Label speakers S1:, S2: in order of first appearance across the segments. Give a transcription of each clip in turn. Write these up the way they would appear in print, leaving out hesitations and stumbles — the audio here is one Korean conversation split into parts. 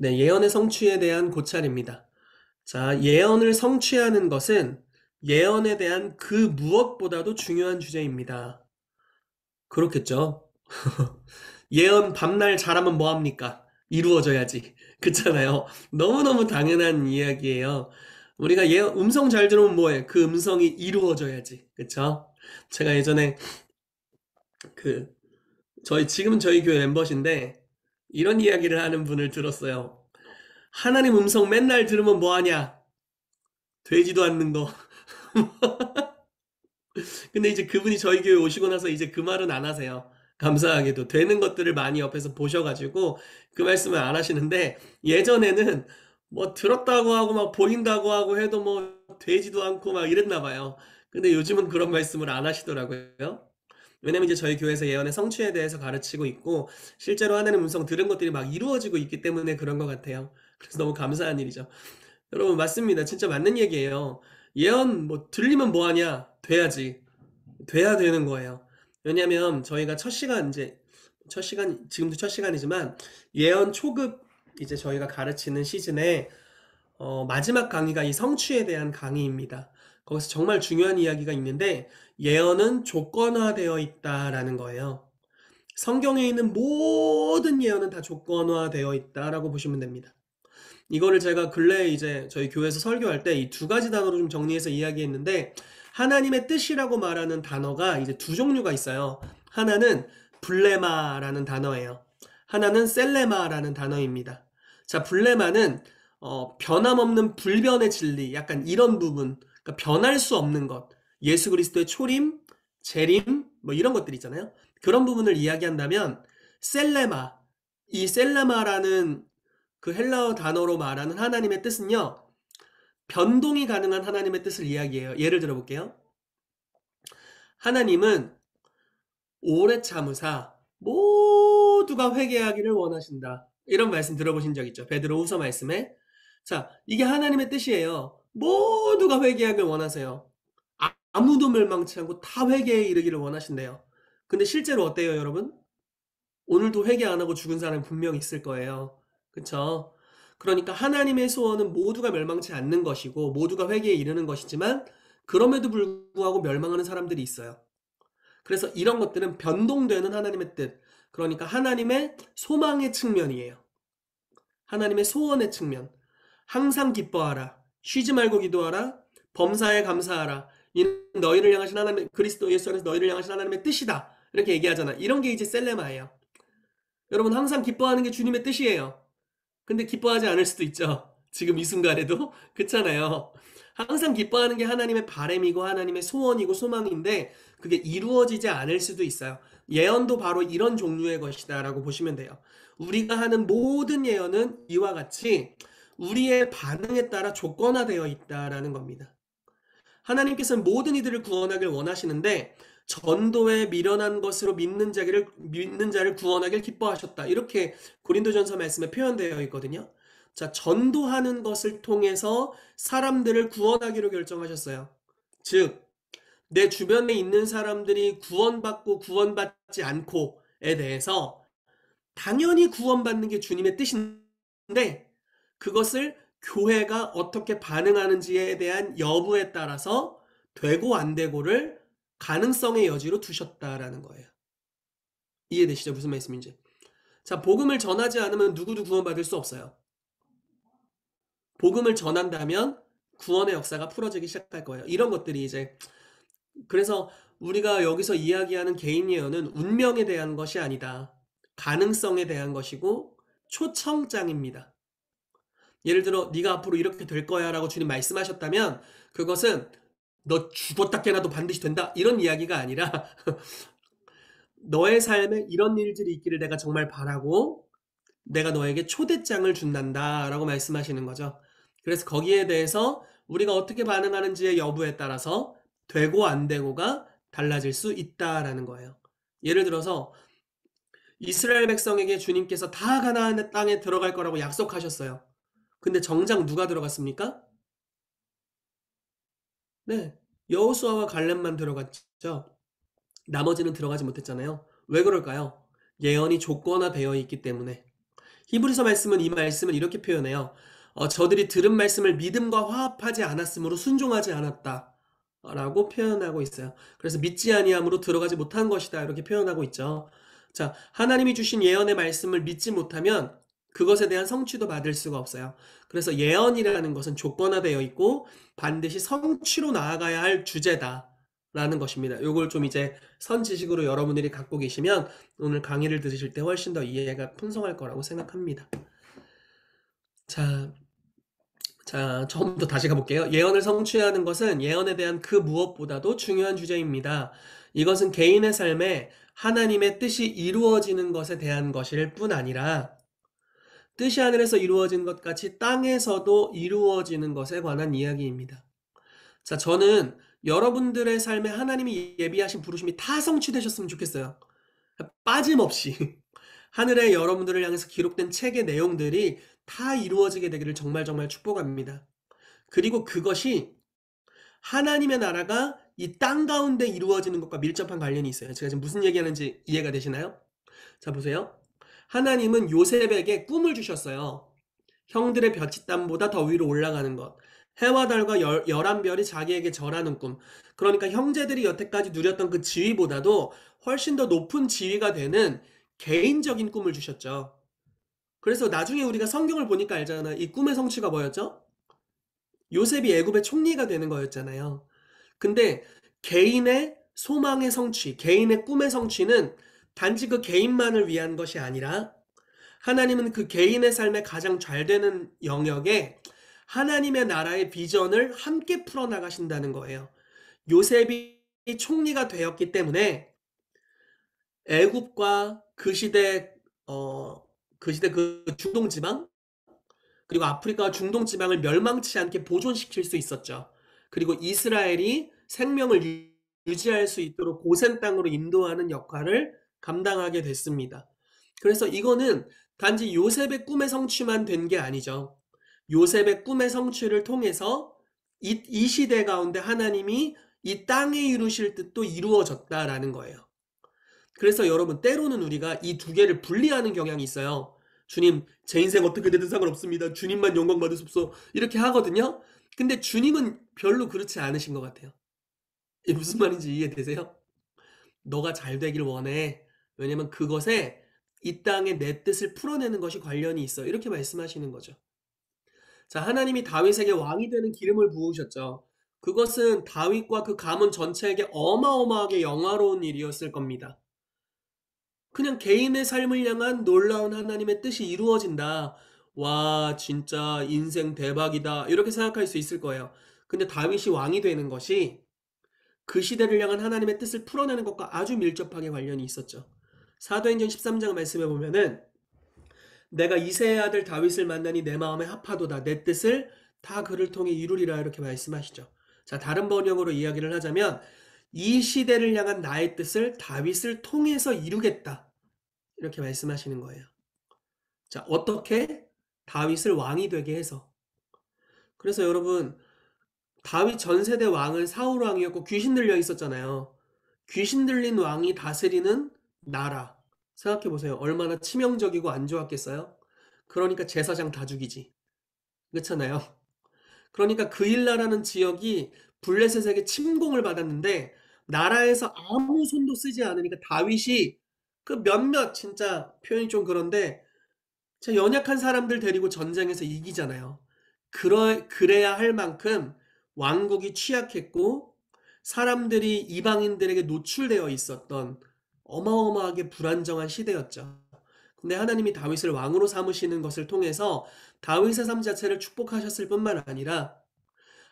S1: 네, 예언의 성취에 대한 고찰입니다. 자, 예언을 성취하는 것은 예언에 대한 그 무엇보다도 중요한 주제입니다. 그렇겠죠? 예언 밤날 잘하면 뭐합니까? 이루어져야지. 그렇잖아요. 너무너무 당연한 이야기예요. 우리가 음성 잘 들으면 뭐해? 그 음성이 이루어져야지. 그쵸? 제가 예전에 그, 지금은 저희 교회 멤버신데, 이런 이야기를 하는 분을 들었어요. 하나님 음성 맨날 들으면 뭐하냐? 되지도 않는 거. 근데 이제 그분이 저희 교회 오시고 나서 이제 그 말은 안 하세요. 감사하게도 되는 것들을 많이 옆에서 보셔가지고 그 말씀을 안 하시는데, 예전에는 뭐 들었다고 하고 막 보인다고 하고 해도 뭐 되지도 않고 막 이랬나 봐요. 근데 요즘은 그런 말씀을 안 하시더라고요. 왜냐면 이제 저희 교회에서 예언의 성취에 대해서 가르치고 있고 실제로 하나님 음성 들은 것들이 막 이루어지고 있기 때문에 그런 것 같아요. 그래서 너무 감사한 일이죠. 여러분, 맞습니다. 진짜 맞는 얘기예요. 예언 뭐 들리면 뭐하냐? 돼야지. 돼야 되는 거예요. 왜냐면 저희가 첫 시간, 지금도 첫 시간이지만 예언 초급 이제 저희가 가르치는 시즌에 마지막 강의가 이 성취에 대한 강의입니다. 거기서 정말 중요한 이야기가 있는데 예언은 조건화되어 있다라는 거예요. 성경에 있는 모든 예언은 다 조건화되어 있다라고 보시면 됩니다. 이거를 제가 근래에 이제 저희 교회에서 설교할 때 이 두 가지 단어로 좀 정리해서 이야기했는데, 하나님의 뜻이라고 말하는 단어가 이제 두 종류가 있어요. 하나는 블레마라는 단어예요. 하나는 셀레마라는 단어입니다. 자, 블레마는 변함없는 불변의 진리, 약간 이런 부분, 그러니까 변할 수 없는 것, 예수 그리스도의 초림, 재림, 뭐 이런 것들 있잖아요. 그런 부분을 이야기한다면 셀레마, 이 셀레마라는 그 헬라어 단어로 말하는 하나님의 뜻은요, 변동이 가능한 하나님의 뜻을 이야기해요. 예를 들어볼게요. 하나님은 오래 참으사 모두가 회개하기를 원하신다. 이런 말씀 들어보신 적 있죠? 베드로후서 말씀에. 자, 이게 하나님의 뜻이에요. 모두가 회개하길 원하세요. 아무도 멸망치 않고 다 회개에 이르기를 원하신대요. 근데 실제로 어때요, 여러분? 오늘도 회개 안 하고 죽은 사람이 분명 있을 거예요. 그쵸? 그러니까 하나님의 소원은 모두가 멸망치 않는 것이고 모두가 회개에 이르는 것이지만 그럼에도 불구하고 멸망하는 사람들이 있어요. 그래서 이런 것들은 변동되는 하나님의 뜻, 그러니까 하나님의 소망의 측면이에요. 하나님의 소원의 측면. 항상 기뻐하라. 쉬지 말고 기도하라. 범사에 감사하라. 이는 너희를 향하신 하나님의 그리스도 예수 안에서 너희를 향하신 하나님의 뜻이다. 이렇게 얘기하잖아. 이런 게 이제 셀레마예요. 여러분, 항상 기뻐하는 게 주님의 뜻이에요. 근데 기뻐하지 않을 수도 있죠. 지금 이 순간에도. 그렇잖아요. 항상 기뻐하는 게 하나님의 바램이고 하나님의 소원이고 소망인데 그게 이루어지지 않을 수도 있어요. 예언도 바로 이런 종류의 것이다 라고 보시면 돼요. 우리가 하는 모든 예언은 이와 같이 우리의 반응에 따라 조건화되어 있다라는 겁니다. 하나님께서는 모든 이들을 구원하길 원하시는데 전도에 미련한 것으로 믿는 자를 구원하길 기뻐하셨다. 이렇게 고린도전서 말씀에 표현되어 있거든요. 자, 전도하는 것을 통해서 사람들을 구원하기로 결정하셨어요. 즉, 내 주변에 있는 사람들이 구원받고 구원받지 않고에 대해서 당연히 구원받는 게 주님의 뜻인데 그것을 교회가 어떻게 반응하는지에 대한 여부에 따라서 되고 안 되고를 가능성의 여지로 두셨다라는 거예요. 이해되시죠? 무슨 말씀인지. 자, 복음을 전하지 않으면 누구도 구원받을 수 없어요. 복음을 전한다면 구원의 역사가 풀어지기 시작할 거예요. 이런 것들이 이제 그래서 우리가 여기서 이야기하는 개인 예언은 운명에 대한 것이 아니다. 가능성에 대한 것이고 초청장입니다. 예를 들어 네가 앞으로 이렇게 될 거야 라고 주님 말씀하셨다면 그것은 너 죽었다 깨나도 반드시 된다 이런 이야기가 아니라 너의 삶에 이런 일들이 있기를 내가 정말 바라고 내가 너에게 초대장을 준단다 라고 말씀하시는 거죠. 그래서 거기에 대해서 우리가 어떻게 반응하는지의 여부에 따라서 되고 안 되고가 달라질 수 있다라는 거예요. 예를 들어서 이스라엘 백성에게 주님께서 다 가나안 땅에 들어갈 거라고 약속하셨어요. 근데 정작 누가 들어갔습니까? 네. 여호수아와 갈렙만 들어갔죠. 나머지는 들어가지 못했잖아요. 왜 그럴까요? 예언이 조건화되어 있기 때문에. 히브리서 말씀은 이 말씀을 이렇게 표현해요. 저들이 들은 말씀을 믿음과 화합하지 않았으므로 순종하지 않았다 라고 표현하고 있어요. 그래서 믿지 아니함으로 들어가지 못한 것이다 이렇게 표현하고 있죠. 자, 하나님이 주신 예언의 말씀을 믿지 못하면 그것에 대한 성취도 받을 수가 없어요. 그래서 예언이라는 것은 조건화되어 있고 반드시 성취로 나아가야 할 주제다 라는 것입니다. 요걸 좀 이제 선지식으로 여러분들이 갖고 계시면 오늘 강의를 들으실 때 훨씬 더 이해가 풍성할 거라고 생각합니다. 자, 처음부터 다시 가볼게요. 예언을 성취하는 것은 예언에 대한 그 무엇보다도 중요한 주제입니다. 이것은 개인의 삶에 하나님의 뜻이 이루어지는 것에 대한 것일 뿐 아니라 뜻이 하늘에서 이루어진 것 같이 땅에서도 이루어지는 것에 관한 이야기입니다. 자, 저는 여러분들의 삶에 하나님이 예비하신 부르심이 다 성취되셨으면 좋겠어요. 빠짐없이 하늘에 여러분들을 향해서 기록된 책의 내용들이 다 이루어지게 되기를 정말 축복합니다. 그리고 그것이 하나님의 나라가 이 땅 가운데 이루어지는 것과 밀접한 관련이 있어요. 제가 지금 무슨 얘기하는지 이해가 되시나요? 자, 보세요. 하나님은 요셉에게 꿈을 주셨어요. 형들의 볕짓땀보다 더 위로 올라가는 것. 해와 달과 11별이 자기에게 절하는 꿈. 그러니까 형제들이 여태까지 누렸던 그 지위보다도 훨씬 더 높은 지위가 되는 개인적인 꿈을 주셨죠. 그래서 나중에 우리가 성경을 보니까 알잖아. 이 꿈의 성취가 뭐였죠? 요셉이 애굽의 총리가 되는 거였잖아요. 근데 개인의 소망의 성취, 개인의 꿈의 성취는 단지 그 개인만을 위한 것이 아니라 하나님은 그 개인의 삶에 가장 잘 되는 영역에 하나님의 나라의 비전을 함께 풀어나가신다는 거예요. 요셉이 총리가 되었기 때문에 애굽과 그 시대 그 중동 지방 그리고 아프리카와 중동 지방을 멸망치 않게 보존시킬 수 있었죠. 그리고 이스라엘이 생명을 유지할 수 있도록 고센 땅으로 인도하는 역할을 감당하게 됐습니다. 그래서 이거는 단지 요셉의 꿈의 성취만 된 게 아니죠. 요셉의 꿈의 성취를 통해서 이 시대 가운데 하나님이 이 땅에 이루실 뜻도 이루어졌다라는 거예요. 그래서 여러분 때로는 우리가 이 두 개를 분리하는 경향이 있어요. 주님, 제 인생 어떻게 되든 상관없습니다. 주님만 영광 받으십시오. 이렇게 하거든요. 근데 주님은 별로 그렇지 않으신 것 같아요. 이게 무슨 말인지 이해되세요? 너가 잘 되길 원해. 왜냐면 그것에 이 땅에 내 뜻을 풀어내는 것이 관련이 있어. 이렇게 말씀하시는 거죠. 자, 하나님이 다윗에게 왕이 되는 기름을 부으셨죠. 그것은 다윗과 그 가문 전체에게 어마어마하게 영화로운 일이었을 겁니다. 그냥 개인의 삶을 향한 놀라운 하나님의 뜻이 이루어진다. 와, 진짜 인생 대박이다. 이렇게 생각할 수 있을 거예요. 근데 다윗이 왕이 되는 것이 그 시대를 향한 하나님의 뜻을 풀어내는 것과 아주 밀접하게 관련이 있었죠. 사도행전 13장 말씀에 보면은 내가 이새의 아들 다윗을 만나니 내 마음에 합하도다. 내 뜻을 다 그를 통해 이루리라 이렇게 말씀하시죠. 자, 다른 번역으로 이야기를 하자면 이 시대를 향한 나의 뜻을 다윗을 통해서 이루겠다. 이렇게 말씀하시는 거예요. 자, 어떻게? 다윗을 왕이 되게 해서. 그래서 여러분, 다윗 전 세대 왕은 사울 왕이었고 귀신 들려 있었잖아요. 귀신 들린 왕이 다스리는 나라. 생각해 보세요. 얼마나 치명적이고 안 좋았겠어요? 그러니까 제사장 다 죽이지. 그렇잖아요. 그러니까 그 일나라는 지역이 블레셋에게 침공을 받았는데 나라에서 아무 손도 쓰지 않으니까 다윗이 그 몇몇 진짜 표현이 좀 그런데 연약한 사람들 데리고 전쟁에서 이기잖아요. 그래야 할 만큼 왕국이 취약했고 사람들이 이방인들에게 노출되어 있었던 어마어마하게 불안정한 시대였죠. 근데 하나님이 다윗을 왕으로 삼으시는 것을 통해서 다윗의 삶 자체를 축복하셨을 뿐만 아니라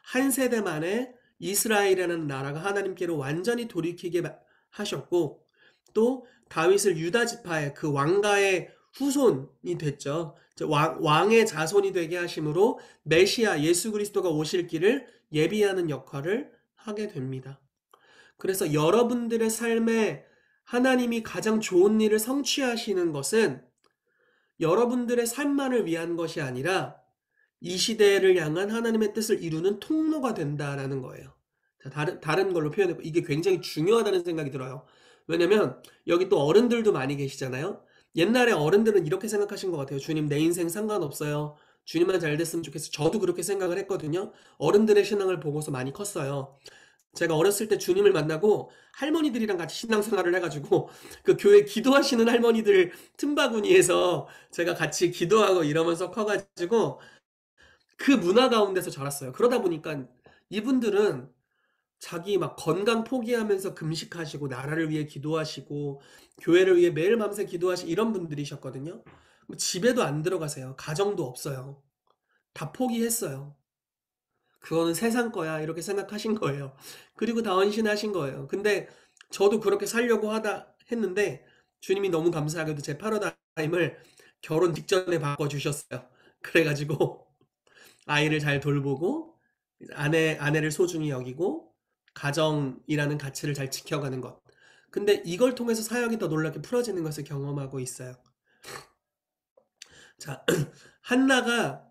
S1: 한 세대 만에 이스라엘이라는 나라가 하나님께로 완전히 돌이키게 하셨고 또 다윗을 유다 지파의 그 왕가의 후손이 됐죠. 왕의 자손이 되게 하심으로 메시아 예수 그리스도가 오실 길을 예비하는 역할을 하게 됩니다. 그래서 여러분들의 삶에 하나님이 가장 좋은 일을 성취하시는 것은 여러분들의 삶만을 위한 것이 아니라 이 시대를 향한 하나님의 뜻을 이루는 통로가 된다라는 거예요. 다른 걸로 표현해보 이게 굉장히 중요하다는 생각이 들어요. 왜냐면 여기 또 어른들도 많이 계시잖아요. 옛날에 어른들은 이렇게 생각하신 것 같아요. 주님 내 인생 상관없어요. 주님만 잘 됐으면 좋겠어. 저도 그렇게 생각을 했거든요. 어른들의 신앙을 보고서 많이 컸어요. 제가 어렸을 때 주님을 만나고 할머니들이랑 같이 신앙생활을 해가지고 그 교회 기도하시는 할머니들 틈바구니에서 제가 같이 기도하고 이러면서 커가지고 그 문화 가운데서 자랐어요. 그러다 보니까 이분들은 자기 막 건강 포기하면서 금식하시고 나라를 위해 기도하시고 교회를 위해 매일 밤새 이런 분들이셨거든요. 뭐 집에도 안 들어가세요. 가정도 없어요. 다 포기했어요. 그거는 세상 거야 이렇게 생각하신 거예요. 그리고 다 헌신하신 거예요. 근데 저도 그렇게 살려고 하다 했는데 주님이 너무 감사하게도 제 패러다임을 결혼 직전에 바꿔주셨어요. 그래가지고 아이를 잘 돌보고 아내를 소중히 여기고 가정이라는 가치를 잘 지켜가는 것. 근데 이걸 통해서 사역이 더 놀랍게 풀어지는 것을 경험하고 있어요. 자, 한나가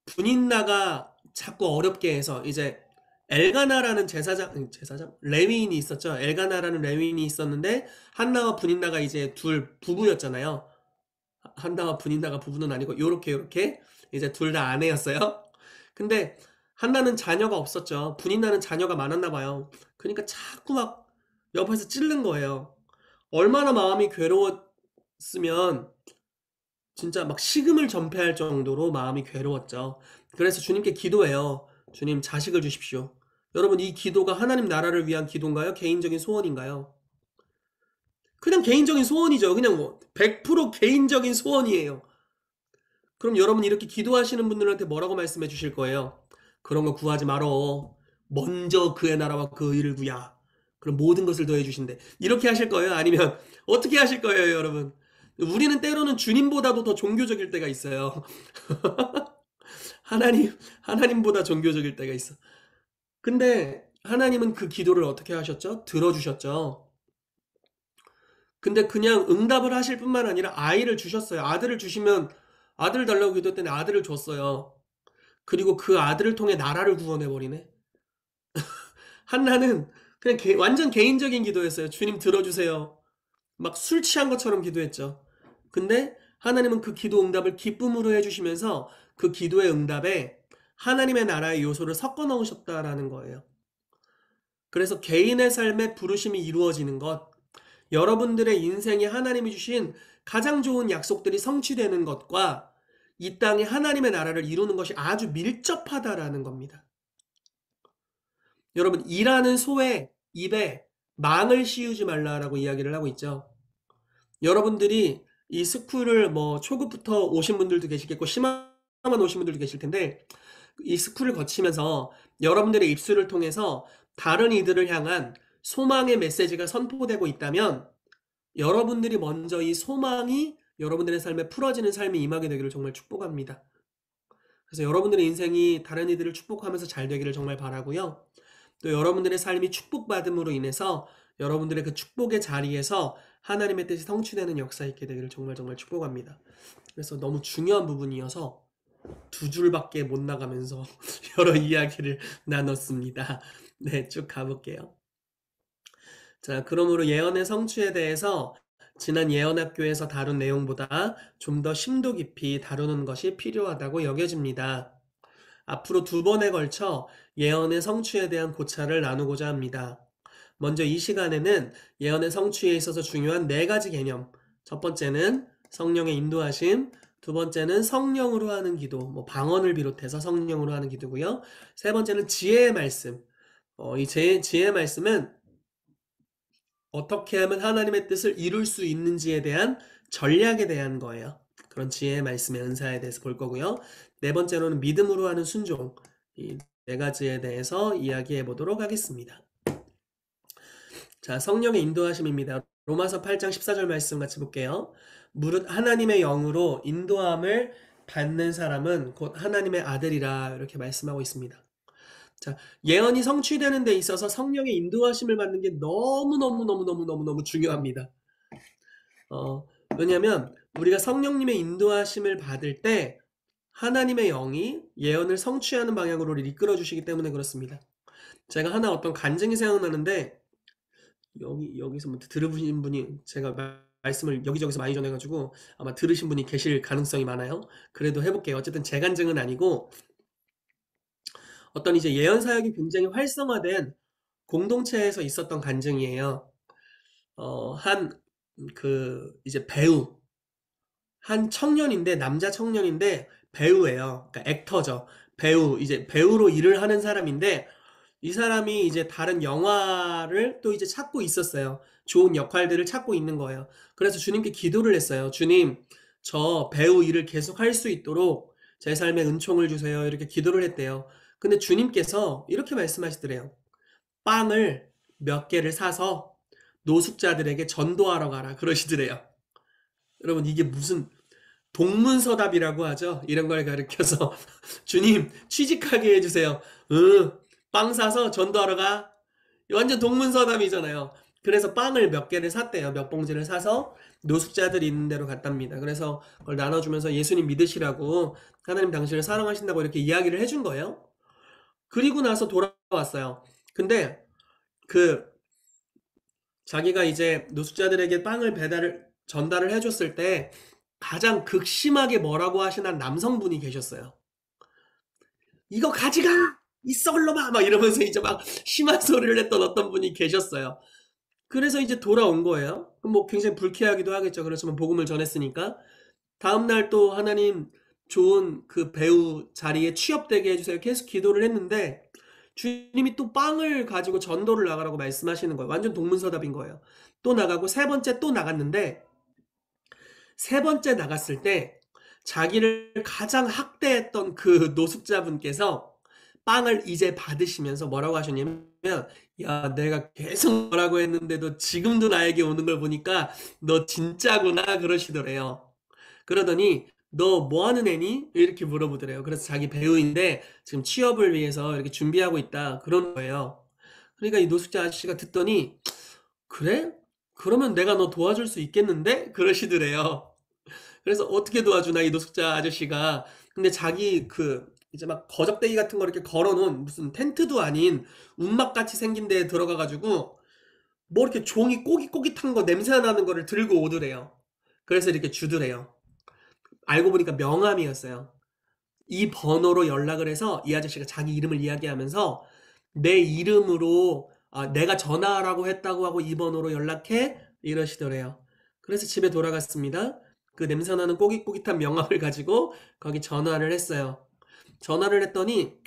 S1: 분인나가 자꾸 어렵게 해서 이제 엘가나라는 제사장 레위인이 있었죠. 엘가나라는 레위인이 있었는데 한나와 분인나가 이제 둘 부부였잖아요. 한나와 분인나가 부부는 아니고 요렇게 이제 둘 다 아내였어요. 근데 한나는 자녀가 없었죠. 분인나는 자녀가 많았나 봐요. 그러니까 자꾸 막 옆에서 찌른 거예요. 얼마나 마음이 괴로웠으면 진짜 막 식음을 전폐할 정도로 마음이 괴로웠죠. 그래서 주님께 기도해요. 주님 자식을 주십시오. 여러분 이 기도가 하나님 나라를 위한 기도인가요? 개인적인 소원인가요? 그냥 개인적인 소원이죠. 그냥 뭐 100% 개인적인 소원이에요. 그럼 여러분 이렇게 기도하시는 분들한테 뭐라고 말씀해 주실 거예요? 그런 거 구하지 말어. 먼저 그의 나라와 그 의를 구야. 그럼 모든 것을 더해 주신대. 이렇게 하실 거예요? 아니면 어떻게 하실 거예요, 여러분? 우리는 때로는 주님보다도 더 종교적일 때가 있어요. 하나님보다 종교적일 때가 있어. 근데 하나님은 그 기도를 어떻게 하셨죠? 들어주셨죠. 근데 그냥 응답을 하실 뿐만 아니라 아이를 주셨어요. 아들을 주시면 아들 달라고 기도했더니 아들을 줬어요. 그리고 그 아들을 통해 나라를 구원해버리네. 한나는 그냥 완전 개인적인 기도였어요. 주님 들어주세요. 막 술 취한 것처럼 기도했죠. 근데 하나님은 그 기도 응답을 기쁨으로 해주시면서 그 기도의 응답에 하나님의 나라의 요소를 섞어 넣으셨다라는 거예요. 그래서 개인의 삶에 부르심이 이루어지는 것, 여러분들의 인생에 하나님이 주신 가장 좋은 약속들이 성취되는 것과 이 땅에 하나님의 나라를 이루는 것이 아주 밀접하다라는 겁니다. 여러분, 일하는 소의 입에 망을 씌우지 말라라고 이야기를 하고 있죠. 여러분들이 이 스쿨을 뭐 초급부터 오신 분들도 계시겠고 심화만 오신 분들도 계실 텐데 이 스쿨을 거치면서 여러분들의 입술을 통해서 다른 이들을 향한 소망의 메시지가 선포되고 있다면 여러분들이 먼저 이 소망이 여러분들의 삶에 풀어지는 삶이 임하게 되기를 정말 축복합니다. 그래서 여러분들의 인생이 다른 이들을 축복하면서 잘 되기를 정말 바라고요. 또 여러분들의 삶이 축복받음으로 인해서 여러분들의 그 축복의 자리에서 하나님의 뜻이 성취되는 역사 있게 되기를 정말 축복합니다. 그래서 너무 중요한 부분이어서 두 줄밖에 못 나가면서 여러 이야기를 나눴습니다. 네, 쭉 가볼게요. 자, 그러므로 예언의 성취에 대해서 지난 예언학교에서 다룬 내용보다 좀 더 심도 깊이 다루는 것이 필요하다고 여겨집니다. 앞으로 2번에 걸쳐 예언의 성취에 대한 고찰을 나누고자 합니다. 먼저 이 시간에는 예언의 성취에 있어서 중요한 4가지 개념. 첫 번째는 성령의 인도하심, 두 번째는 성령으로 하는 기도, 뭐 방언을 비롯해서 성령으로 하는 기도고요. 세 번째는 지혜의 말씀. 이 지혜의 말씀은 어떻게 하면 하나님의 뜻을 이룰 수 있는지에 대한 전략에 대한 거예요. 그런 지혜의 말씀의 은사에 대해서 볼 거고요. 네 번째로는 믿음으로 하는 순종. 이 4가지에 대해서 이야기해 보도록 하겠습니다. 자, 성령의 인도하심입니다. 로마서 8장 14절 말씀 같이 볼게요. 무릇 하나님의 영으로 인도함을 받는 사람은 곧 하나님의 아들이라 이렇게 말씀하고 있습니다. 자, 예언이 성취되는 데 있어서 성령의 인도하심을 받는 게 너무 중요합니다. 왜냐하면 우리가 성령님의 인도하심을 받을 때 하나님의 영이 예언을 성취하는 방향으로 이끌어 주시기 때문에 그렇습니다. 제가 하나 어떤 간증이 생각나는데 여기서 뭐 들어보신 분이 제가 말씀을 여기저기서 많이 전해가지고 아마 들으신 분이 계실 가능성이 많아요. 그래도 해볼게요. 어쨌든 제 간증은 아니고 어떤 이제 예언 사역이 굉장히 활성화된 공동체에서 있었던 간증이에요. 이제 배우, 한 청년인데, 남자 청년인데, 배우예요. 그러니까 액터죠. 배우, 이제 배우로 일을 하는 사람인데, 이 사람이 이제 다른 영화를 또 이제 찾고 있었어요. 좋은 역할들을 찾고 있는 거예요. 그래서 주님께 기도를 했어요. 주님, 저 배우 일을 계속 할 수 있도록 제 삶에 은총을 주세요. 이렇게 기도를 했대요. 근데 주님께서 이렇게 말씀하시더래요. 빵을 몇 개를 사서 노숙자들에게 전도하러 가라. 그러시더래요. 여러분, 이게 무슨 동문서답이라고 하죠. 이런 걸 가르쳐서 주님 취직하게 해주세요. 빵 사서 전도하러 가. 완전 동문서답이잖아요. 그래서 빵을 몇 개를 샀대요. 몇 봉지를 사서 노숙자들이 있는 데로 갔답니다. 그래서 그걸 나눠주면서 예수님 믿으시라고 하나님 당신을 사랑하신다고 이렇게 이야기를 해준 거예요. 그리고 나서 돌아왔어요. 근데 그 자기가 이제 노숙자들에게 전달을 해줬을 때 가장 극심하게 뭐라고 하시는 남성분이 계셨어요. 이거 가져가! 이 썩을 놈아! 막 이러면서 이제 막 심한 소리를 했던 어떤 분이 계셨어요. 그래서 이제 돌아온 거예요. 뭐 굉장히 불쾌하기도 하겠죠. 그렇지만 복음을 전했으니까. 다음날 또 하나님 좋은 그 배우 자리에 취업되게 해주세요. 계속 기도를 했는데 주님이 또 빵을 가지고 전도를 나가라고 말씀하시는 거예요. 완전 동문서답인 거예요. 또 나가고 세 번째 또 나갔는데 세 번째 나갔을 때 자기를 가장 학대했던 그 노숙자분께서 빵을 이제 받으시면서 뭐라고 하셨냐면 야 내가 계속 뭐라고 했는데도 지금도 나에게 오는 걸 보니까 너 진짜구나 그러시더래요. 그러더니 너 뭐 하는 애니? 이렇게 물어보더래요. 그래서 자기 배우인데 지금 취업을 위해서 이렇게 준비하고 있다 그런 거예요. 그러니까 이 노숙자 아저씨가 듣더니 그래? 그러면 내가 너 도와줄 수 있겠는데? 그러시더래요. 그래서 어떻게 도와주나 이 노숙자 아저씨가. 근데 자기 이제 막 거적대기 같은 거 이렇게 걸어놓은 무슨 텐트도 아닌 움막같이 생긴 데에 들어가가지고 뭐 이렇게 종이 꼬깃꼬깃한 거 냄새 나는 거를 들고 오더래요. 그래서 이렇게 주더래요. 알고 보니까 명함이었어요. 이 번호로 연락을 해서 이 아저씨가 자기 이름을 이야기하면서 내 이름으로 내가 전화하라고 했다고 하고 이 번호로 연락해 이러시더래요. 그래서 집에 돌아갔습니다. 그 냄새나는 꼬깃꼬깃한 명함을 가지고 거기 전화를 했어요. 전화를 했더니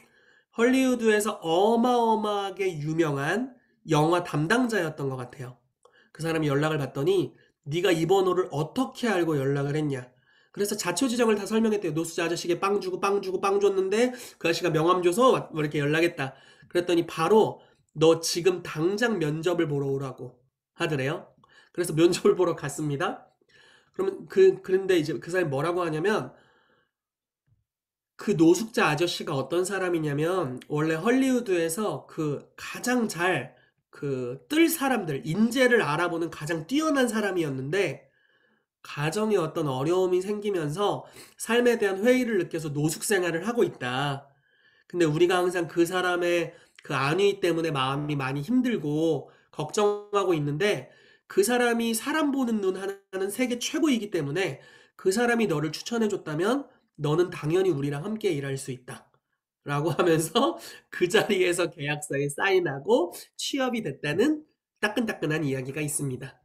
S1: 헐리우드에서 어마어마하게 유명한 영화 담당자였던 것 같아요. 그 사람이 연락을 받더니 네가 이 번호를 어떻게 알고 연락을 했냐. 그래서 자초지정을 다 설명했대요. 노숙자 아저씨에게 빵 주고 빵 주고 빵 줬는데 그 아저씨가 명함 줘서 뭐 이렇게 연락했다. 그랬더니 바로 너 지금 당장 면접을 보러 오라고 하더래요. 그래서 면접을 보러 갔습니다. 그러면 그런데 이제 그 사람이 뭐라고 하냐면 그 노숙자 아저씨가 어떤 사람이냐면 원래 헐리우드에서 그 가장 잘 뜰 사람들, 인재를 알아보는 가장 뛰어난 사람이었는데 가정에 어떤 어려움이 생기면서 삶에 대한 회의를 느껴서 노숙 생활을 하고 있다. 근데 우리가 항상 그 사람의 그 안위 때문에 마음이 많이 힘들고 걱정하고 있는데 그 사람이 사람 보는 눈 하나는 세계 최고이기 때문에 그 사람이 너를 추천해줬다면 너는 당연히 우리랑 함께 일할 수 있다. 라고 하면서 그 자리에서 계약서에 사인하고 취업이 됐다는 따끈따끈한 이야기가 있습니다.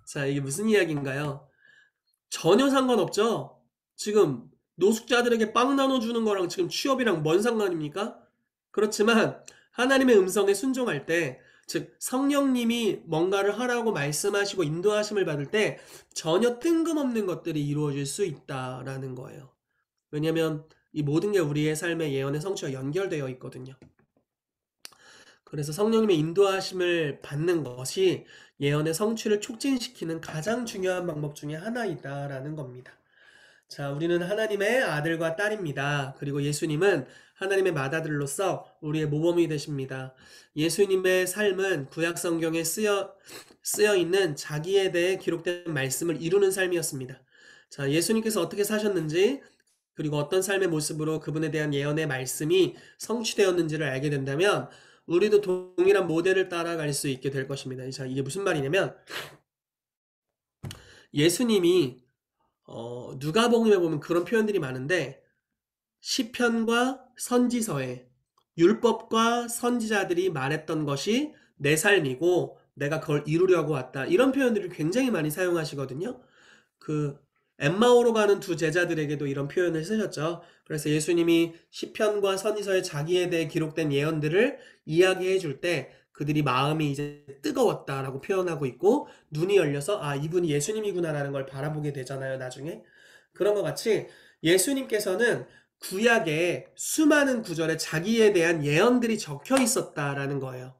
S1: 자, 이게 무슨 이야기인가요? 전혀 상관없죠? 지금 노숙자들에게 빵 나눠주는 거랑 지금 취업이랑 뭔 상관입니까? 그렇지만 하나님의 음성에 순종할 때, 즉 성령님이 뭔가를 하라고 말씀하시고 인도하심을 받을 때 전혀 뜬금없는 것들이 이루어질 수 있다라는 거예요. 왜냐하면 이 모든 게 우리의 삶의 예언의 성취와 연결되어 있거든요. 그래서 성령님의 인도하심을 받는 것이 예언의 성취를 촉진시키는 가장 중요한 방법 중에 하나이다라는 겁니다. 자, 우리는 하나님의 아들과 딸입니다. 그리고 예수님은 하나님의 맏아들로서 우리의 모범이 되십니다. 예수님의 삶은 구약 성경에 쓰여 있는 자기에 대해 기록된 말씀을 이루는 삶이었습니다. 자, 예수님께서 어떻게 사셨는지 그리고 어떤 삶의 모습으로 그분에 대한 예언의 말씀이 성취되었는지를 알게 된다면 우리도 동일한 모델을 따라갈 수 있게 될 것입니다. 자, 이게 무슨 말이냐면 예수님이 누가복음에 보면 그런 표현들이 많은데 시편과 선지서에 율법과 선지자들이 말했던 것이 내 삶이고 내가 그걸 이루려고 왔다. 이런 표현들을 굉장히 많이 사용하시거든요. 그 엠마오로 가는 두 제자들에게도 이런 표현을 쓰셨죠. 그래서 예수님이 시편과 선지서에 자기에 대해 기록된 예언들을 이야기해 줄 때 그들이 마음이 이제 뜨거웠다라고 표현하고 있고 눈이 열려서 아, 이분이 예수님이구나라는 걸 바라보게 되잖아요, 나중에. 그런 것 같이 예수님께서는 구약에 수많은 구절에 자기에 대한 예언들이 적혀 있었다라는 거예요.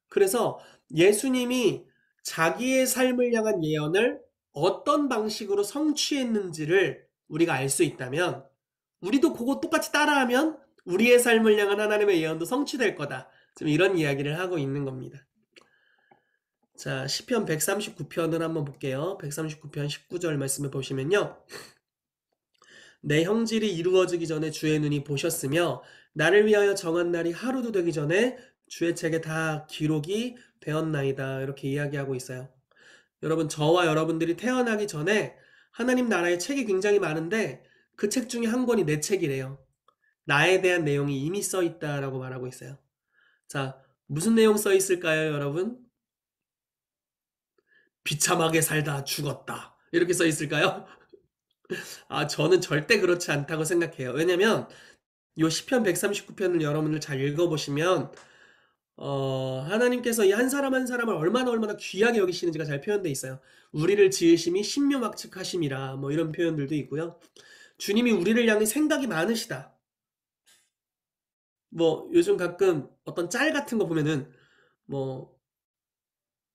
S1: 그래서 예수님이 자기의 삶을 향한 예언을 어떤 방식으로 성취했는지를 우리가 알 수 있다면 우리도 그거 똑같이 따라하면 우리의 삶을 향한 하나님의 예언도 성취될 거다. 지금 이런 이야기를 하고 있는 겁니다. 자, 시편 139편을 한번 볼게요. 139편 19절 말씀을 보시면요. 내 형질이 이루어지기 전에 주의 눈이 보셨으며 나를 위하여 정한 날이 하루도 되기 전에 주의 책에 다 기록이 되었나이다. 이렇게 이야기하고 있어요. 여러분, 저와 여러분들이 태어나기 전에 하나님 나라의 책이 굉장히 많은데 그 책 중에 한 권이 내 책이래요. 나에 대한 내용이 이미 써 있다라고 말하고 있어요. 자, 무슨 내용 써 있을까요, 여러분? 비참하게 살다 죽었다. 이렇게 써 있을까요? 아, 저는 절대 그렇지 않다고 생각해요. 왜냐면 요 시편 139편을 여러분들 잘 읽어보시면 하나님께서 이 한 사람 한 사람을 얼마나 귀하게 여기시는지가 잘 표현되어 있어요. 우리를 지으심이 신묘막측하심이라 뭐 이런 표현들도 있고요. 주님이 우리를 향해 생각이 많으시다. 뭐 요즘 가끔 어떤 짤 같은 거 보면은 뭐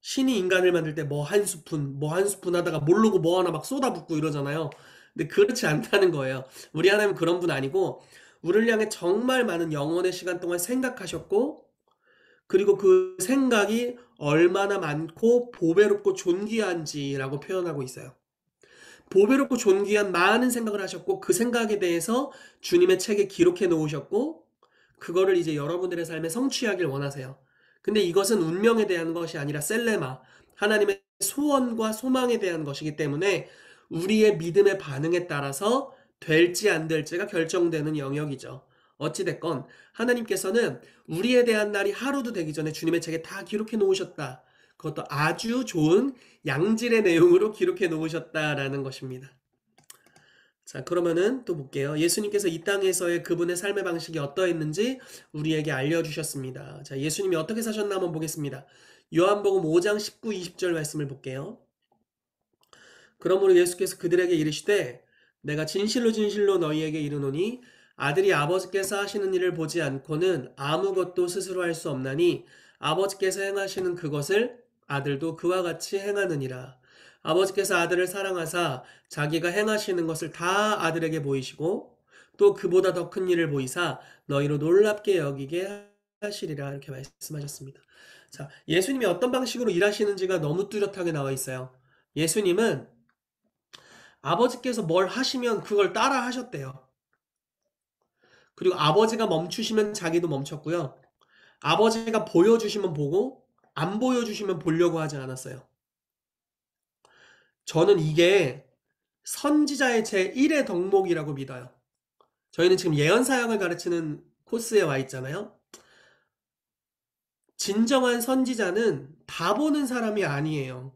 S1: 신이 인간을 만들 때 뭐 한 스푼 하다가 모르고 뭐 하나 막 쏟아붓고 이러잖아요. 근데 그렇지 않다는 거예요. 우리 하나님은 그런 분 아니고 우리를 향해 정말 많은 영혼의 시간 동안 생각하셨고 그리고 그 생각이 얼마나 많고 보배롭고 존귀한지라고 표현하고 있어요. 보배롭고 존귀한 많은 생각을 하셨고 그 생각에 대해서 주님의 책에 기록해 놓으셨고 그거를 이제 여러분들의 삶에 성취하길 원하세요. 근데 이것은 운명에 대한 것이 아니라 셀레마, 하나님의 소원과 소망에 대한 것이기 때문에 우리의 믿음의 반응에 따라서 될지 안 될지가 결정되는 영역이죠. 어찌됐건 하나님께서는 우리에 대한 날이 하루도 되기 전에 주님의 책에 다 기록해 놓으셨다. 그것도 아주 좋은 양질의 내용으로 기록해 놓으셨다라는 것입니다. 자, 그러면은 또 볼게요. 예수님께서 이 땅에서의 그분의 삶의 방식이 어떠했는지 우리에게 알려주셨습니다. 자, 예수님이 어떻게 사셨나 한번 보겠습니다. 요한복음 5장 19, 20절 말씀을 볼게요. 그러므로 예수께서 그들에게 이르시되 내가 진실로 진실로 너희에게 이르노니 아들이 아버지께서 하시는 일을 보지 않고는 아무것도 스스로 할 수 없나니 아버지께서 행하시는 그것을 아들도 그와 같이 행하느니라. 아버지께서 아들을 사랑하사 자기가 행하시는 것을 다 아들에게 보이시고 또 그보다 더 큰 일을 보이사 너희로 놀랍게 여기게 하시리라. 이렇게 말씀하셨습니다. 자, 예수님이 어떤 방식으로 일하시는지가 너무 뚜렷하게 나와 있어요. 예수님은 아버지께서 뭘 하시면 그걸 따라 하셨대요. 그리고 아버지가 멈추시면 자기도 멈췄고요. 아버지가 보여주시면 보고 안 보여주시면 보려고 하지 않았어요. 저는 이게 선지자의 제1의 덕목이라고 믿어요. 저희는 지금 예언사역을 가르치는 코스에 와 있잖아요. 진정한 선지자는 다 보는 사람이 아니에요.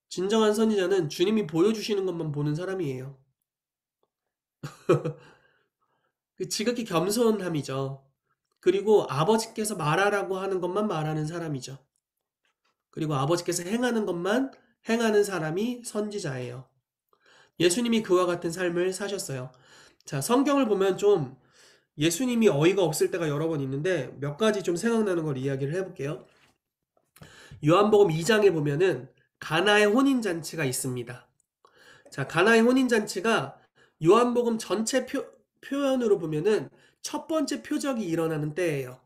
S1: 진정한 선지자는 주님이 보여주시는 것만 보는 사람이에요. 지극히 겸손함이죠. 그리고 아버지께서 말하라고 하는 것만 말하는 사람이죠. 그리고 아버지께서 행하는 것만 행하는 사람이 선지자예요. 예수님이 그와 같은 삶을 사셨어요. 자, 성경을 보면 좀 예수님이 어이가 없을 때가 여러 번 있는데 몇 가지 좀 생각나는 걸 이야기를 해볼게요. 요한복음 2장에 보면은 가나의 혼인잔치가 있습니다. 자, 가나의 혼인잔치가 요한복음 전체 표현으로 보면은 첫 번째 표적이 일어나는 때예요.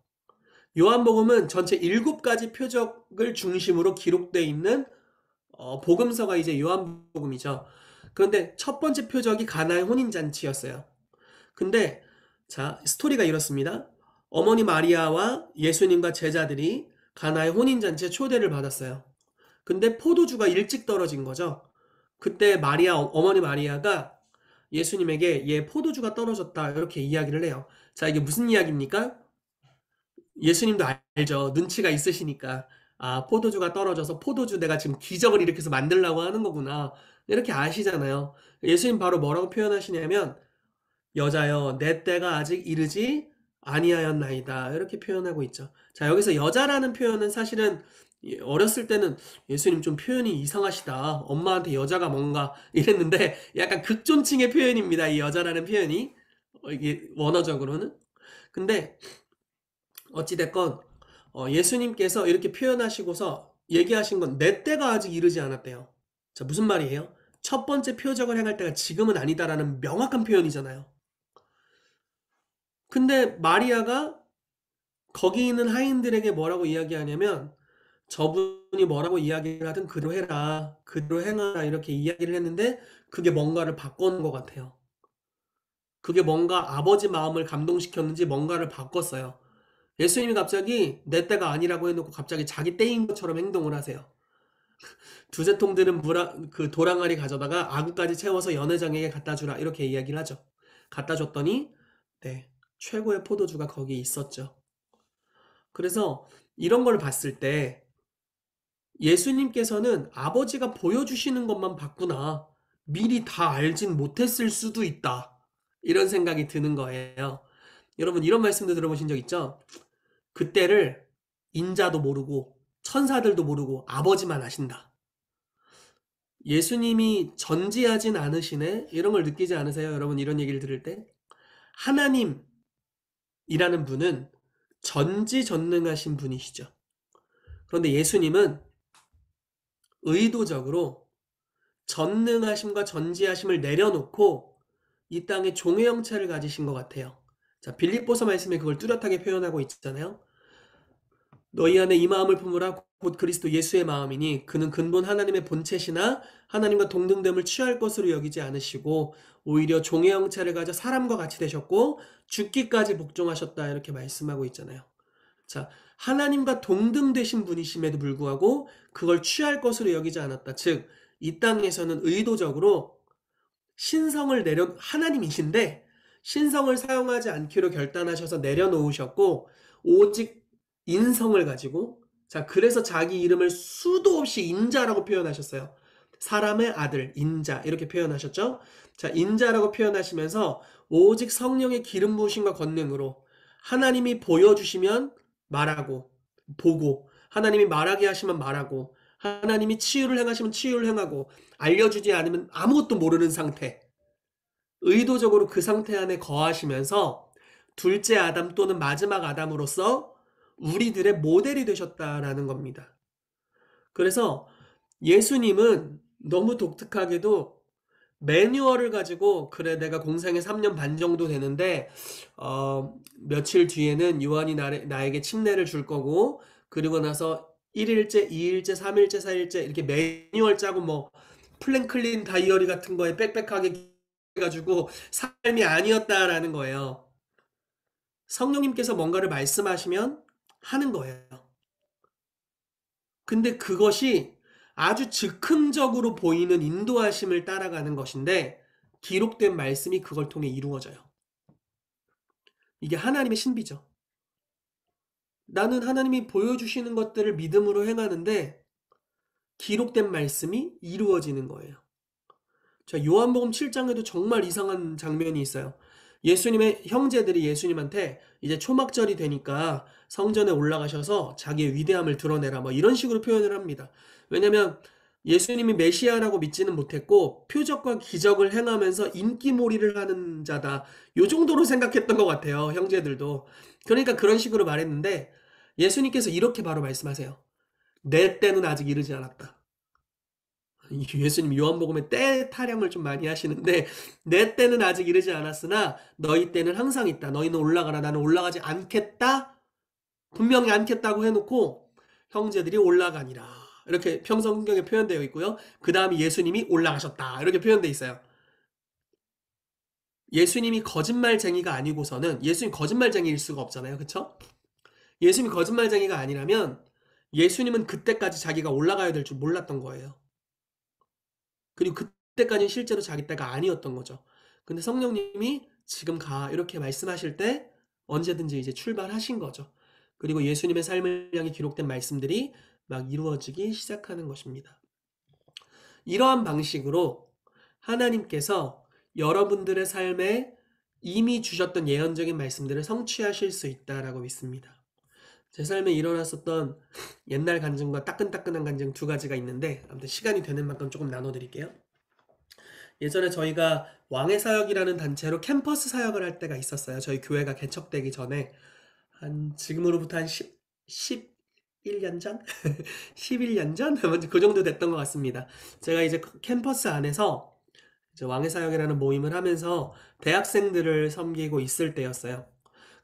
S1: 요한복음은 전체 7가지 표적을 중심으로 기록되어 있는 복음서가 이제 요한복음이죠. 그런데 첫 번째 표적이 가나의 혼인잔치였어요. 근데 자, 스토리가 이렇습니다. 어머니 마리아와 예수님과 제자들이 가나의 혼인잔치에 초대를 받았어요. 근데 포도주가 일찍 떨어진 거죠. 그때 마리아, 어머니 마리아가 예수님에게 얘 포도주가 떨어졌다 이렇게 이야기를 해요. 자, 이게 무슨 이야기입니까? 예수님도 알죠. 눈치가 있으시니까. 아, 포도주가 떨어져서 포도주 내가 지금 기적을 일으켜서 만들려고 하는 거구나. 이렇게 아시잖아요. 예수님 바로 뭐라고 표현하시냐면 여자여 내 때가 아직 이르지 아니하였나이다. 이렇게 표현하고 있죠. 자, 여기서 여자라는 표현은 사실은 어렸을 때는 예수님 좀 표현이 이상하시다. 엄마한테 여자가 뭔가 이랬는데 약간 극존칭의 표현입니다. 이 여자라는 표현이. 이게 원어적으로는. 근데 어찌됐건 예수님께서 이렇게 표현하시고서 얘기하신 건 내 때가 아직 이르지 않았대요. 자, 무슨 말이에요? 첫 번째 표적을 행할 때가 지금은 아니다라는 명확한 표현이잖아요. 근데 마리아가 거기 있는 하인들에게 뭐라고 이야기하냐면 저분이 뭐라고 이야기를 하든 그대로 해라, 그대로 행하라 이렇게 이야기를 했는데 그게 뭔가를 바꾸는 것 같아요. 그게 뭔가 아버지 마음을 감동시켰는지 뭔가를 바꿨어요. 예수님이 갑자기 내 때가 아니라고 해놓고 갑자기 자기 때인 것처럼 행동을 하세요. 두세통들은 그 도랑아리 가져다가 아구까지 채워서 연회장에게 갖다 주라 이렇게 이야기를 하죠. 갖다 줬더니 네, 최고의 포도주가 거기에 있었죠. 그래서 이런 걸 봤을 때 예수님께서는 아버지가 보여주시는 것만 봤구나. 미리 다 알진 못했을 수도 있다. 이런 생각이 드는 거예요. 여러분 이런 말씀도 들어보신 적 있죠? 그때를 인자도 모르고 천사들도 모르고 아버지만 아신다. 예수님이 전지하진 않으시네? 이런 걸 느끼지 않으세요? 여러분 이런 얘기를 들을 때? 하나님이라는 분은 전지전능하신 분이시죠. 그런데 예수님은 의도적으로 전능하심과 전지하심을 내려놓고 이 땅에 종의 형체를 가지신 것 같아요. 자, 빌립보서 말씀에 그걸 뚜렷하게 표현하고 있잖아요. 너희 안에 이 마음을 품으라 곧 그리스도 예수의 마음이니 그는 근본 하나님의 본체시나 하나님과 동등됨을 취할 것으로 여기지 않으시고 오히려 종의 형체를 가져 사람과 같이 되셨고 죽기까지 복종하셨다 이렇게 말씀하고 있잖아요. 자, 하나님과 동등되신 분이심에도 불구하고 그걸 취할 것으로 여기지 않았다. 즉, 이 땅에서는 의도적으로 하나님이신데 신성을 사용하지 않기로 결단하셔서 내려놓으셨고 오직 인성을 가지고 자, 그래서 자기 이름을 수도 없이 인자라고 표현하셨어요. 사람의 아들, 인자 이렇게 표현하셨죠. 자, 인자라고 표현하시면서 오직 성령의 기름 부으심과 권능으로 하나님이 보여주시면 말하고 보고 하나님이 말하게 하시면 말하고 하나님이 치유를 행하시면 치유를 행하고 알려주지 않으면 아무것도 모르는 상태. 의도적으로 그 상태 안에 거하시면서 둘째 아담 또는 마지막 아담으로서 우리들의 모델이 되셨다라는 겁니다. 그래서 예수님은 너무 독특하게도 매뉴얼을 가지고 그래 내가 공생에 3년 반 정도 되는데 며칠 뒤에는 요한이 나에게 침례를 줄 거고 그리고 나서 1일째, 2일째, 3일째, 4일째 이렇게 매뉴얼 짜고 뭐 플랭클린 다이어리 같은 거에 빽빽하게 해가지고 삶이 아니었다라는 거예요. 성령님께서 뭔가를 말씀하시면 하는 거예요. 근데 그것이 아주 즉흥적으로 보이는 인도하심을 따라가는 것인데 기록된 말씀이 그걸 통해 이루어져요. 이게 하나님의 신비죠. 나는 하나님이 보여주시는 것들을 믿음으로 행하는데 기록된 말씀이 이루어지는 거예요. 자, 요한복음 7장에도 정말 이상한 장면이 있어요. 예수님의 형제들이 예수님한테 이제 초막절이 되니까 성전에 올라가셔서 자기의 위대함을 드러내라 뭐 이런 식으로 표현을 합니다. 왜냐면 예수님이 메시아라고 믿지는 못했고 표적과 기적을 행하면서 인기몰이를 하는 자다. 요 정도로 생각했던 것 같아요. 형제들도. 그러니까 그런 식으로 말했는데 예수님께서 이렇게 바로 말씀하세요. 내 때는 아직 이르지 않았다. 예수님 요한복음에 때 타령을 좀 많이 하시는데 내 때는 아직 이르지 않았으나 너희 때는 항상 있다. 너희는 올라가라. 나는 올라가지 않겠다. 분명히 않겠다고 해놓고 형제들이 올라가니라. 이렇게 평성경에 표현되어 있고요. 그 다음에 예수님이 올라가셨다. 이렇게 표현되어 있어요. 예수님이 거짓말쟁이가 아니고서는 예수님 거짓말쟁이일 수가 없잖아요. 그쵸? 예수님이 거짓말쟁이가 아니라면 예수님은 그때까지 자기가 올라가야 될 줄 몰랐던 거예요. 그리고 그때까지는 실제로 자기 때가 아니었던 거죠. 근데 성령님이 "지금 가." 이렇게 말씀하실 때 언제든지 이제 출발하신 거죠. 그리고 예수님의 삶을 향해 기록된 말씀들이 막 이루어지기 시작하는 것입니다. 이러한 방식으로 하나님께서 여러분들의 삶에 이미 주셨던 예언적인 말씀들을 성취하실 수 있다라고 믿습니다. 제 삶에 일어났었던 옛날 간증과 따끈따끈한 간증 두 가지가 있는데 아무튼 시간이 되는 만큼 조금 나눠 드릴게요. 예전에 저희가 왕의 사역이라는 단체로 캠퍼스 사역을 할 때가 있었어요. 저희 교회가 개척되기 전에 한 지금으로부터 한 11년 전? 11년 전? 아무튼 그 정도 됐던 것 같습니다. 제가 이제 캠퍼스 안에서 이제 왕의 사역이라는 모임을 하면서 대학생들을 섬기고 있을 때였어요.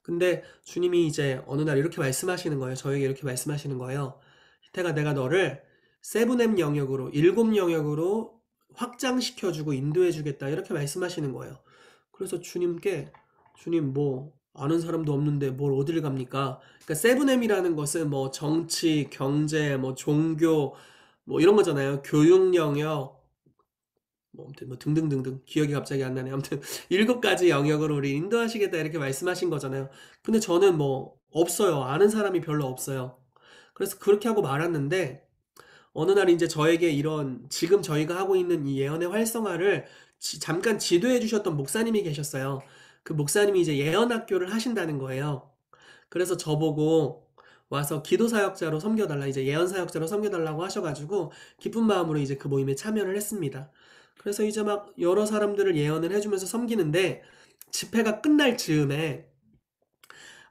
S1: 근데 주님이 이제 어느 날 이렇게 말씀하시는 거예요. 저에게 이렇게 말씀하시는 거예요. 희태가 내가 너를 세븐엠 영역으로, 일곱 영역으로 확장시켜주고 인도해주겠다. 이렇게 말씀하시는 거예요. 그래서 주님께, 주님 뭐, 아는 사람도 없는데 뭘 어디를 갑니까? 그러니까 세븐엠이라는 것은 뭐 정치, 경제, 뭐 종교, 뭐 이런 거잖아요. 교육 영역, 뭐 아무튼 뭐 등등등등 기억이 갑자기 안 나네. 아무튼 7가지 영역으로 우리 인도하시겠다 이렇게 말씀하신 거잖아요. 근데 저는 뭐 없어요. 아는 사람이 별로 없어요. 그래서 그렇게 하고 말았는데 어느 날 이제 저에게 이런 지금 저희가 하고 있는 이 예언의 활성화를 잠깐 지도해 주셨던 목사님이 계셨어요. 그 목사님이 이제 예언 학교를 하신다는 거예요. 그래서 저보고 와서 기도 사역자로 섬겨달라, 이제 예언 사역자로 섬겨달라고 하셔가지고 기쁜 마음으로 이제 그 모임에 참여를 했습니다. 그래서 이제 막 여러 사람들을 예언을 해주면서 섬기는데 집회가 끝날 즈음에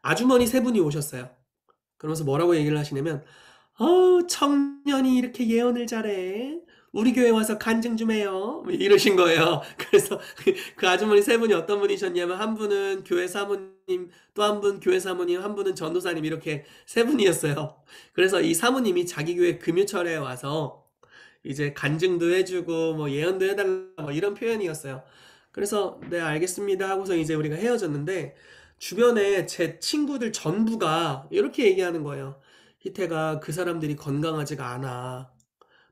S1: 아주머니 세 분이 오셨어요. 그러면서 뭐라고 얘기를 하시냐면 청년이 이렇게 예언을 잘해. 우리 교회 와서 간증 좀 해요. 이러신 거예요. 그래서 그 아주머니 세 분이 어떤 분이셨냐면 한 분은 교회 사모님, 또 한 분 교회 사모님, 한 분은 전도사님 이렇게 세 분이었어요. 그래서 이 사모님이 자기 교회 금요철에 와서 이제 간증도 해주고 뭐 예언도 해달라 뭐 이런 표현이었어요. 그래서 네 알겠습니다 하고서 이제 우리가 헤어졌는데 주변에 제 친구들 전부가 이렇게 얘기하는 거예요. 희태가 그 사람들이 건강하지가 않아.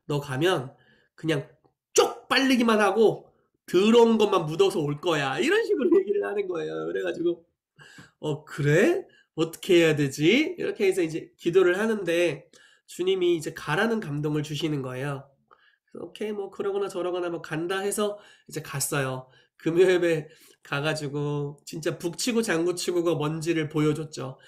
S1: 너 가면 그냥 쪽 빨리기만 하고 더러운 것만 묻어서 올 거야. 이런 식으로 얘기를 하는 거예요. 그래가지고 그래? 어떻게 해야 되지? 이렇게 해서 이제 기도를 하는데 주님이 이제 가라는 감동을 주시는 거예요. 오케이 뭐 그러거나 저러거나 뭐 간다 해서 이제 갔어요. 금요일에 가가지고 진짜 북치고 장구치고가 뭔지를 보여줬죠.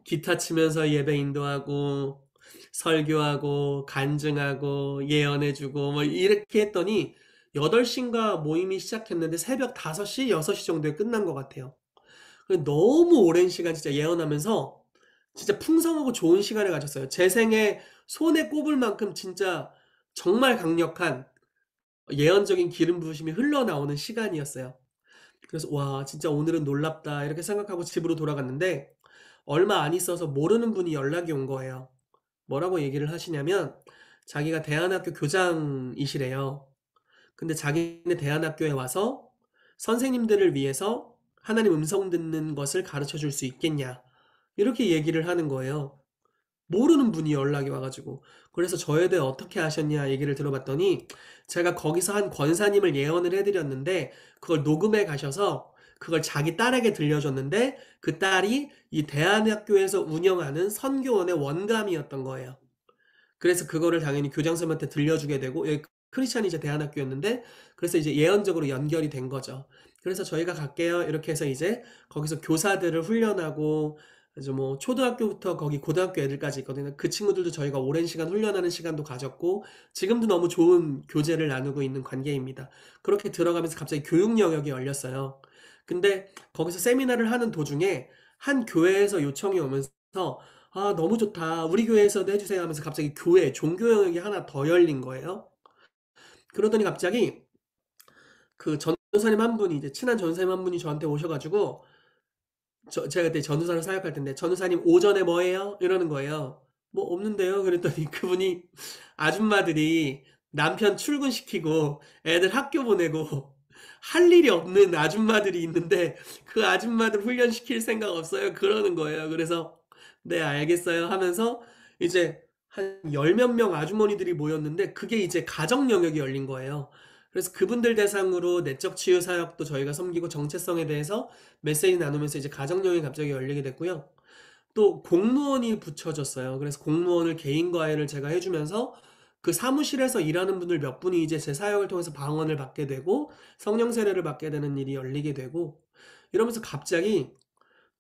S1: 기타 치면서 예배 인도하고 설교하고 간증하고 예언해주고 뭐 이렇게 했더니 8시인가 모임이 시작했는데 새벽 5시, 6시 정도에 끝난 것 같아요. 너무 오랜 시간 진짜 예언하면서 진짜 풍성하고 좋은 시간을 가졌어요. 제 생에 손에 꼽을 만큼 진짜 정말 강력한 예언적인 기름 부으심이 흘러나오는 시간이었어요. 그래서 와 진짜 오늘은 놀랍다 이렇게 생각하고 집으로 돌아갔는데 얼마 안 있어서 모르는 분이 연락이 온 거예요. 뭐라고 얘기를 하시냐면 자기가 대안학교 교장이시래요. 근데 자기네 대안학교에 와서 선생님들을 위해서 하나님 음성 듣는 것을 가르쳐 줄 수 있겠냐 이렇게 얘기를 하는 거예요. 모르는 분이 연락이 와가지고 그래서 저에 대해 어떻게 하셨냐 얘기를 들어봤더니 제가 거기서 한 권사님을 예언을 해드렸는데 그걸 녹음해 가셔서 그걸 자기 딸에게 들려줬는데 그 딸이 이 대안학교에서 운영하는 선교원의 원감이었던 거예요. 그래서 그거를 당연히 교장선생님한테 들려주게 되고 여기 크리스찬 이제 대안학교였는데 그래서 이제 예언적으로 연결이 된 거죠. 그래서 저희가 갈게요 이렇게 해서 이제 거기서 교사들을 훈련하고 이제 뭐 초등학교부터 거기 고등학교 애들까지 있거든요. 그 친구들도 저희가 오랜 시간 훈련하는 시간도 가졌고 지금도 너무 좋은 교제를 나누고 있는 관계입니다. 그렇게 들어가면서 갑자기 교육 영역이 열렸어요. 근데 거기서 세미나를 하는 도중에 한 교회에서 요청이 오면서 아 너무 좋다 우리 교회에서도 해주세요 하면서 갑자기 교회 종교 영역이 하나 더 열린 거예요. 그러더니 갑자기 그 전도사님 한 분이 이제 친한 전도사님 한 분이 저한테 오셔가지고 제가 그때 전도사로 사역할 텐데 전도사님 오전에 뭐 해요? 이러는 거예요. 뭐 없는데요? 그랬더니 그분이 아줌마들이 남편 출근시키고 애들 학교 보내고 할 일이 없는 아줌마들이 있는데 그 아줌마들 훈련시킬 생각 없어요? 그러는 거예요. 그래서 네 알겠어요 하면서 이제 한 10몇 명 아주머니들이 모였는데 그게 이제 가정 영역이 열린 거예요. 그래서 그분들 대상으로 내적 치유 사역도 저희가 섬기고 정체성에 대해서 메시지 나누면서 이제 가정령이 갑자기 열리게 됐고요. 또 공무원이 붙여졌어요. 그래서 공무원을 개인 과외를 제가 해주면서 그 사무실에서 일하는 분들 몇 분이 이제 제 사역을 통해서 방언을 받게 되고 성령 세례를 받게 되는 일이 열리게 되고 이러면서 갑자기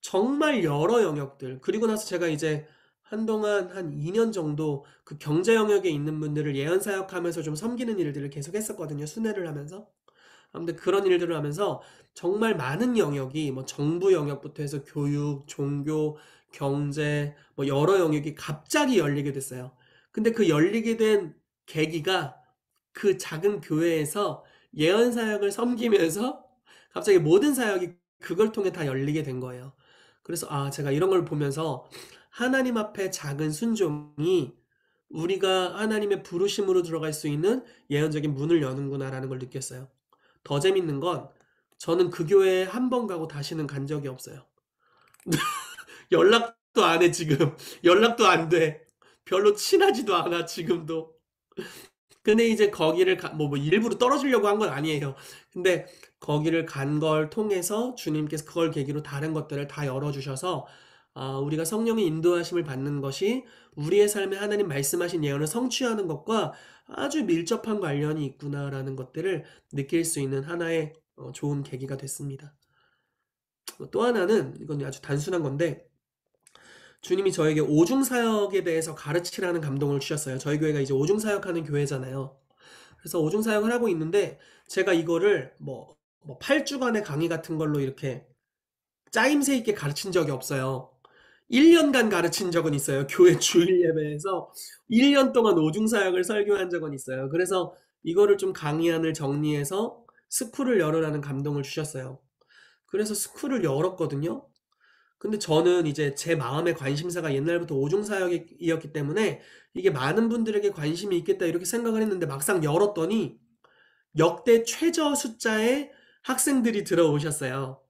S1: 정말 여러 영역들 그리고 나서 제가 이제 한동안 한 2년 정도 그 경제 영역에 있는 분들을 예언 사역하면서 좀 섬기는 일들을 계속 했었거든요. 순회를 하면서. 아무튼 그런 일들을 하면서 정말 많은 영역이 뭐 정부 영역부터 해서 교육, 종교, 경제 뭐 여러 영역이 갑자기 열리게 됐어요. 근데 그 열리게 된 계기가 그 작은 교회에서 예언 사역을 섬기면서 갑자기 모든 사역이 그걸 통해 다 열리게 된 거예요. 그래서 제가 이런 걸 보면서 하나님 앞에 작은 순종이 우리가 하나님의 부르심으로 들어갈 수 있는 예언적인 문을 여는구나라는 걸 느꼈어요. 더 재밌는 건 저는 그 교회에 한 번 가고 다시는 간 적이 없어요. 연락도 안 해, 지금. 연락도 안 돼. 별로 친하지도 않아, 지금도. 근데 이제 거기를 뭐 일부러 떨어지려고 한 건 아니에요. 근데 거기를 간 걸 통해서 주님께서 그걸 계기로 다른 것들을 다 열어주셔서 우리가 성령의 인도하심을 받는 것이 우리의 삶에 하나님 말씀하신 예언을 성취하는 것과 아주 밀접한 관련이 있구나라는 것들을 느낄 수 있는 하나의 좋은 계기가 됐습니다. 또 하나는 이건 아주 단순한 건데 주님이 저에게 오중사역에 대해서 가르치라는 감동을 주셨어요. 저희 교회가 이제 오중사역하는 교회잖아요. 그래서 오중사역을 하고 있는데 제가 이거를 뭐 8주간의 강의 같은 걸로 이렇게 짜임새 있게 가르친 적이 없어요. 1년간 가르친 적은 있어요. 교회 주일 예배에서 1년 동안 오중사역을 설교한 적은 있어요. 그래서 이거를 좀 강의안을 정리해서 스쿨을 열으라는 감동을 주셨어요. 그래서 스쿨을 열었거든요. 근데 저는 이제 제 마음의 관심사가 옛날부터 오중사역이었기 때문에 이게 많은 분들에게 관심이 있겠다 이렇게 생각을 했는데 막상 열었더니 역대 최저 숫자의 학생들이 들어오셨어요.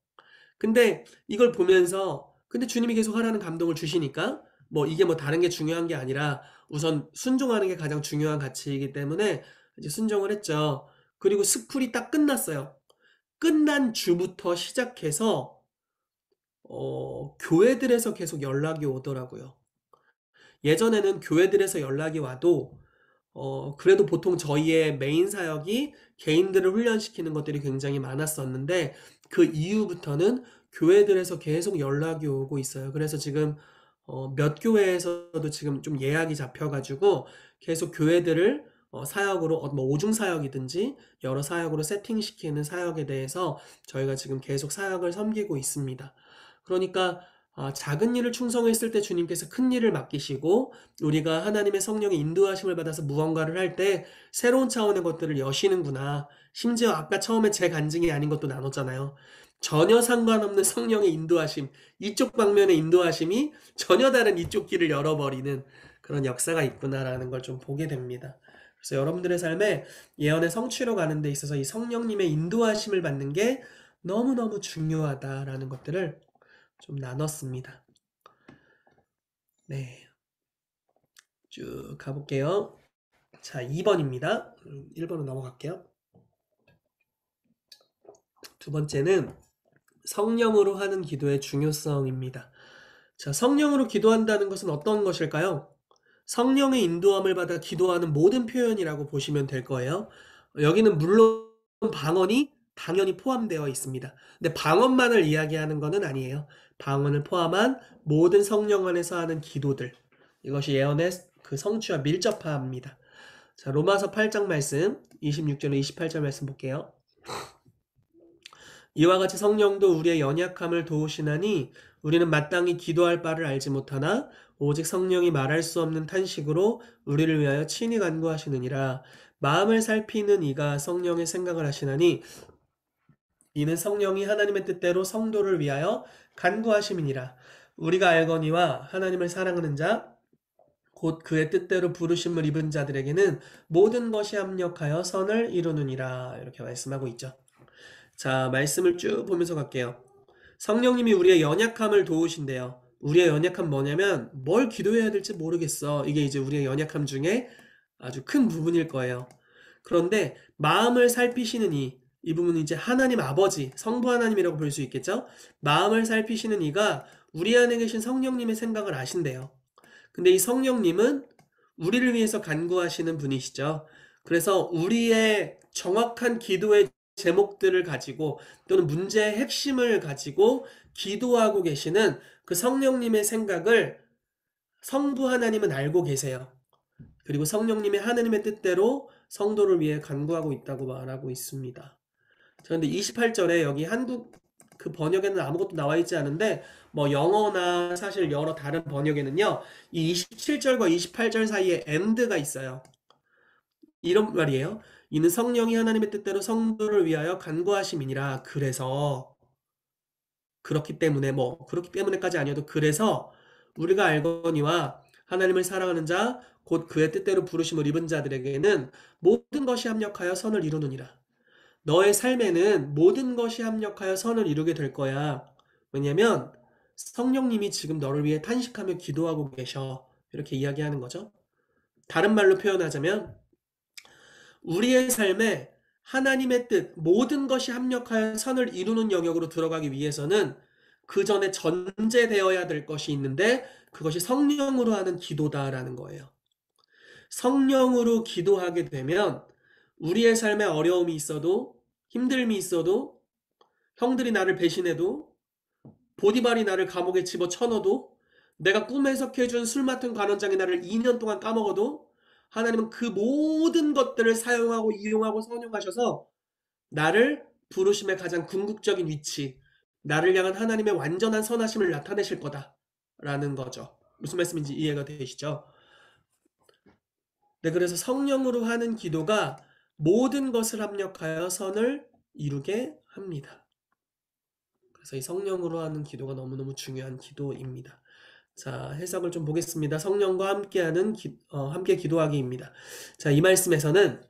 S1: 근데 이걸 보면서 근데 주님이 계속 하라는 감동을 주시니까 뭐 이게 뭐 다른 게 중요한 게 아니라 우선 순종하는 게 가장 중요한 가치이기 때문에 이제 순종을 했죠. 그리고 스쿨이 딱 끝났어요. 끝난 주부터 시작해서 교회들에서 계속 연락이 오더라고요. 예전에는 교회들에서 연락이 와도 그래도 보통 저희의 메인 사역이 개인들을 훈련시키는 것들이 굉장히 많았었는데 그 이후부터는 교회들에서 계속 연락이 오고 있어요. 그래서 지금 몇 교회에서도 지금 좀 예약이 잡혀가지고 계속 교회들을 사역으로 뭐 오중 사역이든지 여러 사역으로 세팅시키는 사역에 대해서 저희가 지금 계속 사역을 섬기고 있습니다. 그러니까 작은 일을 충성했을 때 주님께서 큰 일을 맡기시고 우리가 하나님의 성령의 인도하심을 받아서 무언가를 할 때 새로운 차원의 것들을 여시는구나. 심지어 아까 처음에 제 간증이 아닌 것도 나눴잖아요. 전혀 상관없는 성령의 인도하심, 이쪽 방면의 인도하심이 전혀 다른 이쪽 길을 열어버리는 그런 역사가 있구나라는 걸 좀 보게 됩니다. 그래서 여러분들의 삶에 예언의 성취로 가는 데 있어서 이 성령님의 인도하심을 받는 게 너무너무 중요하다라는 것들을 좀 나눴습니다. 네. 쭉 가볼게요. 자, 2번입니다. 1번으로 넘어갈게요. 두 번째는 성령으로 하는 기도의 중요성입니다. 자, 성령으로 기도한다는 것은 어떤 것일까요? 성령의 인도함을 받아 기도하는 모든 표현이라고 보시면 될 거예요. 여기는 물론 방언이 당연히 포함되어 있습니다. 근데 방언만을 이야기하는 것은 아니에요. 방언을 포함한 모든 성령 안에서 하는 기도들. 이것이 예언의 그 성취와 밀접합니다. 자, 로마서 8장 말씀 26절에 28절 말씀 볼게요. 이와 같이 성령도 우리의 연약함을 도우시나니 우리는 마땅히 기도할 바를 알지 못하나 오직 성령이 말할 수 없는 탄식으로 우리를 위하여 친히 간구하시느니라. 마음을 살피는 이가 성령의 생각을 하시나니 이는 성령이 하나님의 뜻대로 성도를 위하여 간구하심이니라. 우리가 알거니와 하나님을 사랑하는 자 곧 그의 뜻대로 부르심을 입은 자들에게는 모든 것이 합력하여 선을 이루느니라. 이렇게 말씀하고 있죠. 자, 말씀을 쭉 보면서 갈게요. 성령님이 우리의 연약함을 도우신대요. 우리의 연약함 뭐냐면 뭘 기도해야 될지 모르겠어. 이게 이제 우리의 연약함 중에 아주 큰 부분일 거예요. 그런데 마음을 살피시는 이 부분은 이제 하나님 아버지, 성부 하나님이라고 볼 수 있겠죠? 마음을 살피시는 이가 우리 안에 계신 성령님의 생각을 아신대요. 근데 이 성령님은 우리를 위해서 간구하시는 분이시죠. 그래서 우리의 정확한 기도의 제목들을 가지고 또는 문제의 핵심을 가지고 기도하고 계시는 그 성령님의 생각을 성부 하나님은 알고 계세요. 그리고 성령님의 하나님의 뜻대로 성도를 위해 간구하고 있다고 말하고 있습니다. 그런데 28절에 여기 한국 그 번역에는 아무것도 나와 있지 않은데 뭐 영어나 사실 여러 다른 번역에는요. 이 27절과 28절 사이에 and가 있어요. 이런 말이에요. 이는 성령이 하나님의 뜻대로 성도를 위하여 간구하심이니라. 그래서 그렇기 때문에 뭐 그렇기 때문에까지 아니어도 그래서 우리가 알거니와 하나님을 사랑하는 자 곧 그의 뜻대로 부르심을 입은 자들에게는 모든 것이 합력하여 선을 이루느니라. 너의 삶에는 모든 것이 합력하여 선을 이루게 될 거야. 왜냐면 성령님이 지금 너를 위해 탄식하며 기도하고 계셔. 이렇게 이야기하는 거죠. 다른 말로 표현하자면 우리의 삶에 하나님의 뜻, 모든 것이 합력하여 선을 이루는 영역으로 들어가기 위해서는 그 전에 전제되어야 될 것이 있는데 그것이 성령으로 하는 기도다라는 거예요. 성령으로 기도하게 되면 우리의 삶에 어려움이 있어도 힘듦이 있어도 형들이 나를 배신해도 보디발이 나를 감옥에 집어쳐넣어도 내가 꿈에 석해준 술 맡은 관원장이 나를 2년 동안 까먹어도 하나님은 그 모든 것들을 사용하고 이용하고 선용하셔서 나를 부르심의 가장 궁극적인 위치, 나를 향한 하나님의 완전한 선하심을 나타내실 거다라는 거죠. 무슨 말씀인지 이해가 되시죠? 네, 그래서 성령으로 하는 기도가 모든 것을 합력하여 선을 이루게 합니다. 그래서 이 성령으로 하는 기도가 너무너무 중요한 기도입니다. 자, 해석을 좀 보겠습니다. 성령과 함께 기도하기입니다. 자, 이 말씀에서는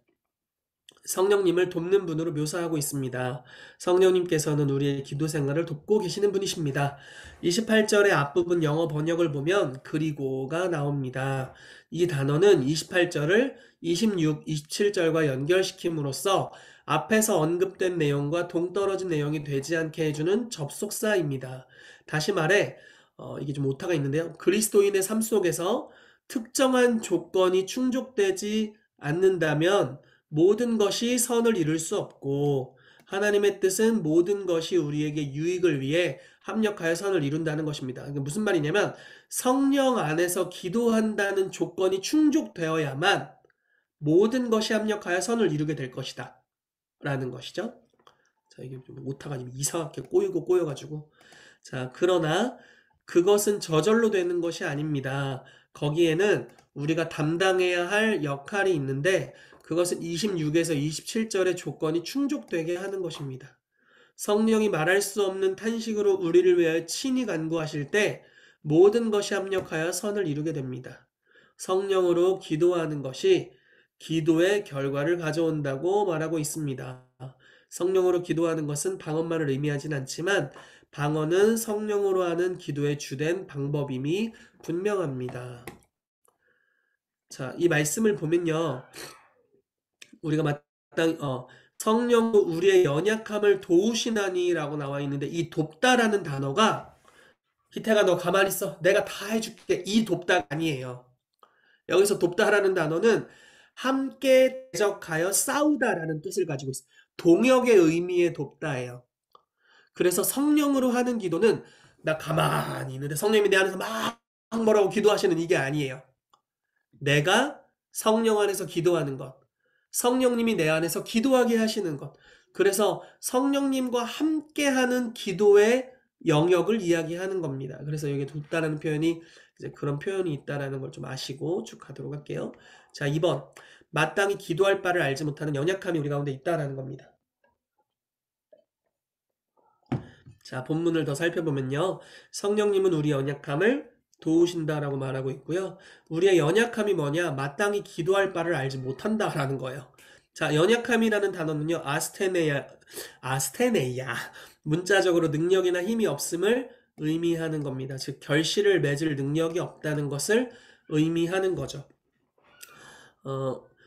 S1: 성령님을 돕는 분으로 묘사하고 있습니다. 성령님께서는 우리의 기도 생활을 돕고 계시는 분이십니다. 28절의 앞부분 영어 번역을 보면 그리고가 나옵니다. 이 단어는 28절을 26, 27절과 연결시킴으로써 앞에서 언급된 내용과 동떨어진 내용이 되지 않게 해주는 접속사입니다. 다시 말해 이게 좀 오타가 있는데요. 그리스도인의 삶 속에서 특정한 조건이 충족되지 않는다면 모든 것이 선을 이룰 수 없고 하나님의 뜻은 모든 것이 우리에게 유익을 위해 합력하여 선을 이룬다는 것입니다. 이게 무슨 말이냐면 성령 안에서 기도한다는 조건이 충족되어야만 모든 것이 합력하여 선을 이루게 될 것이다 라는 것이죠. 자, 이게 좀 오타가 이상하게 꼬여가지고 자, 그러나 그것은 저절로 되는 것이 아닙니다. 거기에는 우리가 담당해야 할 역할이 있는데 그것은 26에서 27절의 조건이 충족되게 하는 것입니다. 성령이 말할 수 없는 탄식으로 우리를 위하여 친히 간구하실 때 모든 것이 합력하여 선을 이루게 됩니다. 성령으로 기도하는 것이 기도의 결과를 가져온다고 말하고 있습니다. 성령으로 기도하는 것은 방언만을 의미하진 않지만 방언은 성령으로 하는 기도의 주된 방법임이 분명합니다. 자, 이 말씀을 보면요. 우리가 마땅히 성령으로 우리의 연약함을 도우시나니라고 나와 있는데 이 돕다라는 단어가 기태가 너 가만히 있어. 내가 다 해줄게. 이 돕다가 아니에요. 여기서 돕다라는 단어는 함께 대적하여 싸우다라는 뜻을 가지고 있어요. 동역의 의미의 돕다예요. 그래서 성령으로 하는 기도는 나 가만히 있는데 성령님이 내 안에서 막 뭐라고 기도하시는 이게 아니에요. 내가 성령 안에서 기도하는 것. 성령님이 내 안에서 기도하게 하시는 것. 그래서 성령님과 함께하는 기도의 영역을 이야기하는 겁니다. 그래서 여기 돕다라는 표현이 이제 그런 표현이 있다라는 걸 좀 아시고 쭉 가도록 할게요. 자, 2번. 마땅히 기도할 바를 알지 못하는 연약함이 우리 가운데 있다라는 겁니다. 자, 본문을 더 살펴보면요. 성령님은 우리 연약함을 도우신다라고 말하고 있고요. 우리의 연약함이 뭐냐? 마땅히 기도할 바를 알지 못한다라는 거예요. 자, 연약함이라는 단어는요. 아스테네야. 문자적으로 능력이나 힘이 없음을 의미하는 겁니다. 즉 결실을 맺을 능력이 없다는 것을 의미하는 거죠.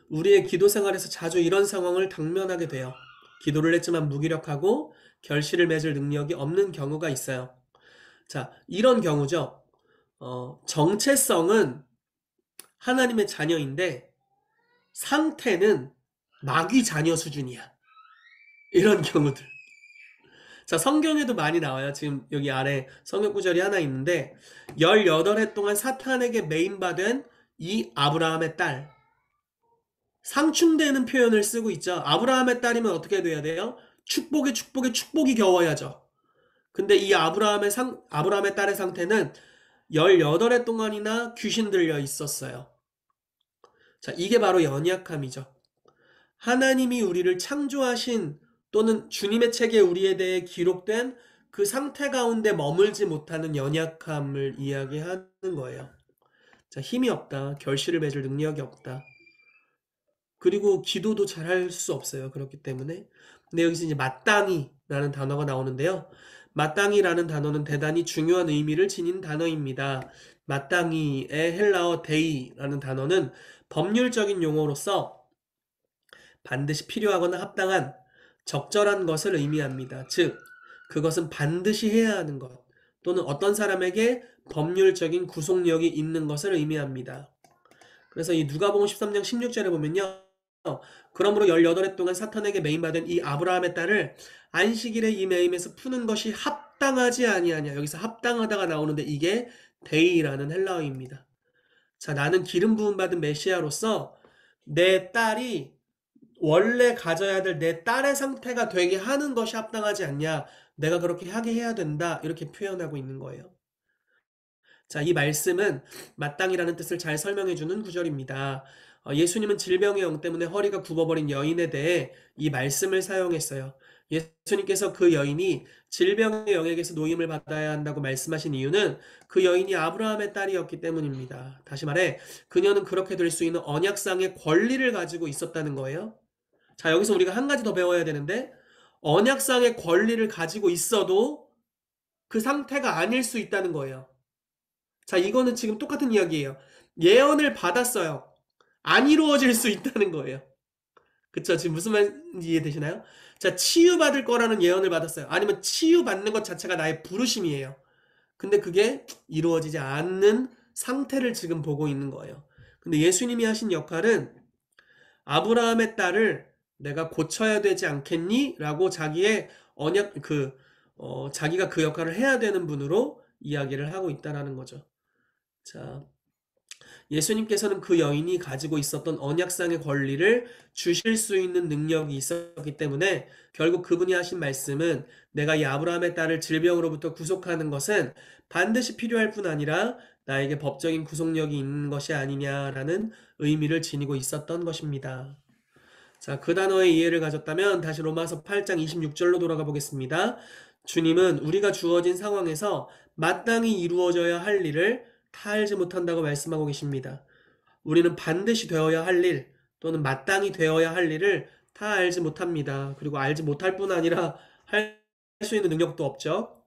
S1: 우리의 기도 생활에서 자주 이런 상황을 당면하게 돼요. 기도를 했지만 무기력하고 결실을 맺을 능력이 없는 경우가 있어요. 자, 이런 경우죠. 정체성은 하나님의 자녀인데 상태는 마귀 자녀 수준이야. 이런 경우들. 자, 성경에도 많이 나와요. 지금 여기 아래 성경 구절이 하나 있는데 18해 동안 사탄에게 매인받은 이 아브라함의 딸, 상충되는 표현을 쓰고 있죠. 아브라함의 딸이면 어떻게 돼야 돼요? 축복에 축복에 축복이 겨워야죠. 근데 이 아브라함의 딸의 상태는 18해 동안이나 귀신 들려 있었어요. 자, 이게 바로 연약함이죠. 하나님이 우리를 창조하신 또는 주님의 책에 우리에 대해 기록된 그 상태 가운데 머물지 못하는 연약함을 이야기하는 거예요. 자, 힘이 없다. 결실을 맺을 능력이 없다. 그리고 기도도 잘할 수 없어요. 그렇기 때문에. 근데 여기서 이제 마땅히라는 단어가 나오는데요. 마땅히라는 단어는 대단히 중요한 의미를 지닌 단어입니다. 마땅히의 헬라어 데이라는 단어는 법률적인 용어로서 반드시 필요하거나 합당한, 적절한 것을 의미합니다. 즉, 그것은 반드시 해야 하는 것, 또는 어떤 사람에게 법률적인 구속력이 있는 것을 의미합니다. 그래서 이 누가복음 13장 16절에 보면요. 그러므로 18해 동안 사탄에게 매인받은 이 아브라함의 딸을 안식일에 이 매임에서 푸는 것이 합당하지 아니하냐. 여기서 합당하다가 나오는데 이게 데이라는 헬라어입니다. 자, 나는 기름 부음 받은 메시아로서 내 딸이 원래 가져야 될 내 딸의 상태가 되게 하는 것이 합당하지 않냐. 내가 그렇게 하게 해야 된다. 이렇게 표현하고 있는 거예요. 자, 이 말씀은 마땅이라는 뜻을 잘 설명해주는 구절입니다. 예수님은 질병의 영 때문에 허리가 굽어버린 여인에 대해 이 말씀을 사용했어요. 예수님께서 그 여인이 질병의 영에게서 노임을 받아야 한다고 말씀하신 이유는 그 여인이 아브라함의 딸이었기 때문입니다. 다시 말해, 그녀는 그렇게 될 수 있는 언약상의 권리를 가지고 있었다는 거예요. 자, 여기서 우리가 한 가지 더 배워야 되는데, 언약상의 권리를 가지고 있어도 그 상태가 아닐 수 있다는 거예요. 자, 이거는 지금 똑같은 이야기예요. 예언을 받았어요. 안 이루어질 수 있다는 거예요. 그쵸? 지금 무슨 말인지 이해되시나요? 자, 치유받을 거라는 예언을 받았어요. 아니면 치유받는 것 자체가 나의 부르심이에요. 근데 그게 이루어지지 않는 상태를 지금 보고 있는 거예요. 근데 예수님이 하신 역할은 아브라함의 딸을 내가 고쳐야 되지 않겠니? 라고 자기의 자기가 그 역할을 해야 되는 분으로 이야기를 하고 있다는 거죠. 자, 예수님께서는 그 여인이 가지고 있었던 언약상의 권리를 주실 수 있는 능력이 있었기 때문에 결국 그분이 하신 말씀은 내가 이 아브라함의 딸을 질병으로부터 구속하는 것은 반드시 필요할 뿐 아니라 나에게 법적인 구속력이 있는 것이 아니냐라는 의미를 지니고 있었던 것입니다. 자, 그 단어의 이해를 가졌다면 다시 로마서 8장 26절로 돌아가 보겠습니다. 주님은 우리가 주어진 상황에서 마땅히 이루어져야 할 일을 다 알지 못한다고 말씀하고 계십니다. 우리는 반드시 되어야 할 일 또는 마땅히 되어야 할 일을 다 알지 못합니다. 그리고 알지 못할 뿐 아니라 할 수 있는 능력도 없죠.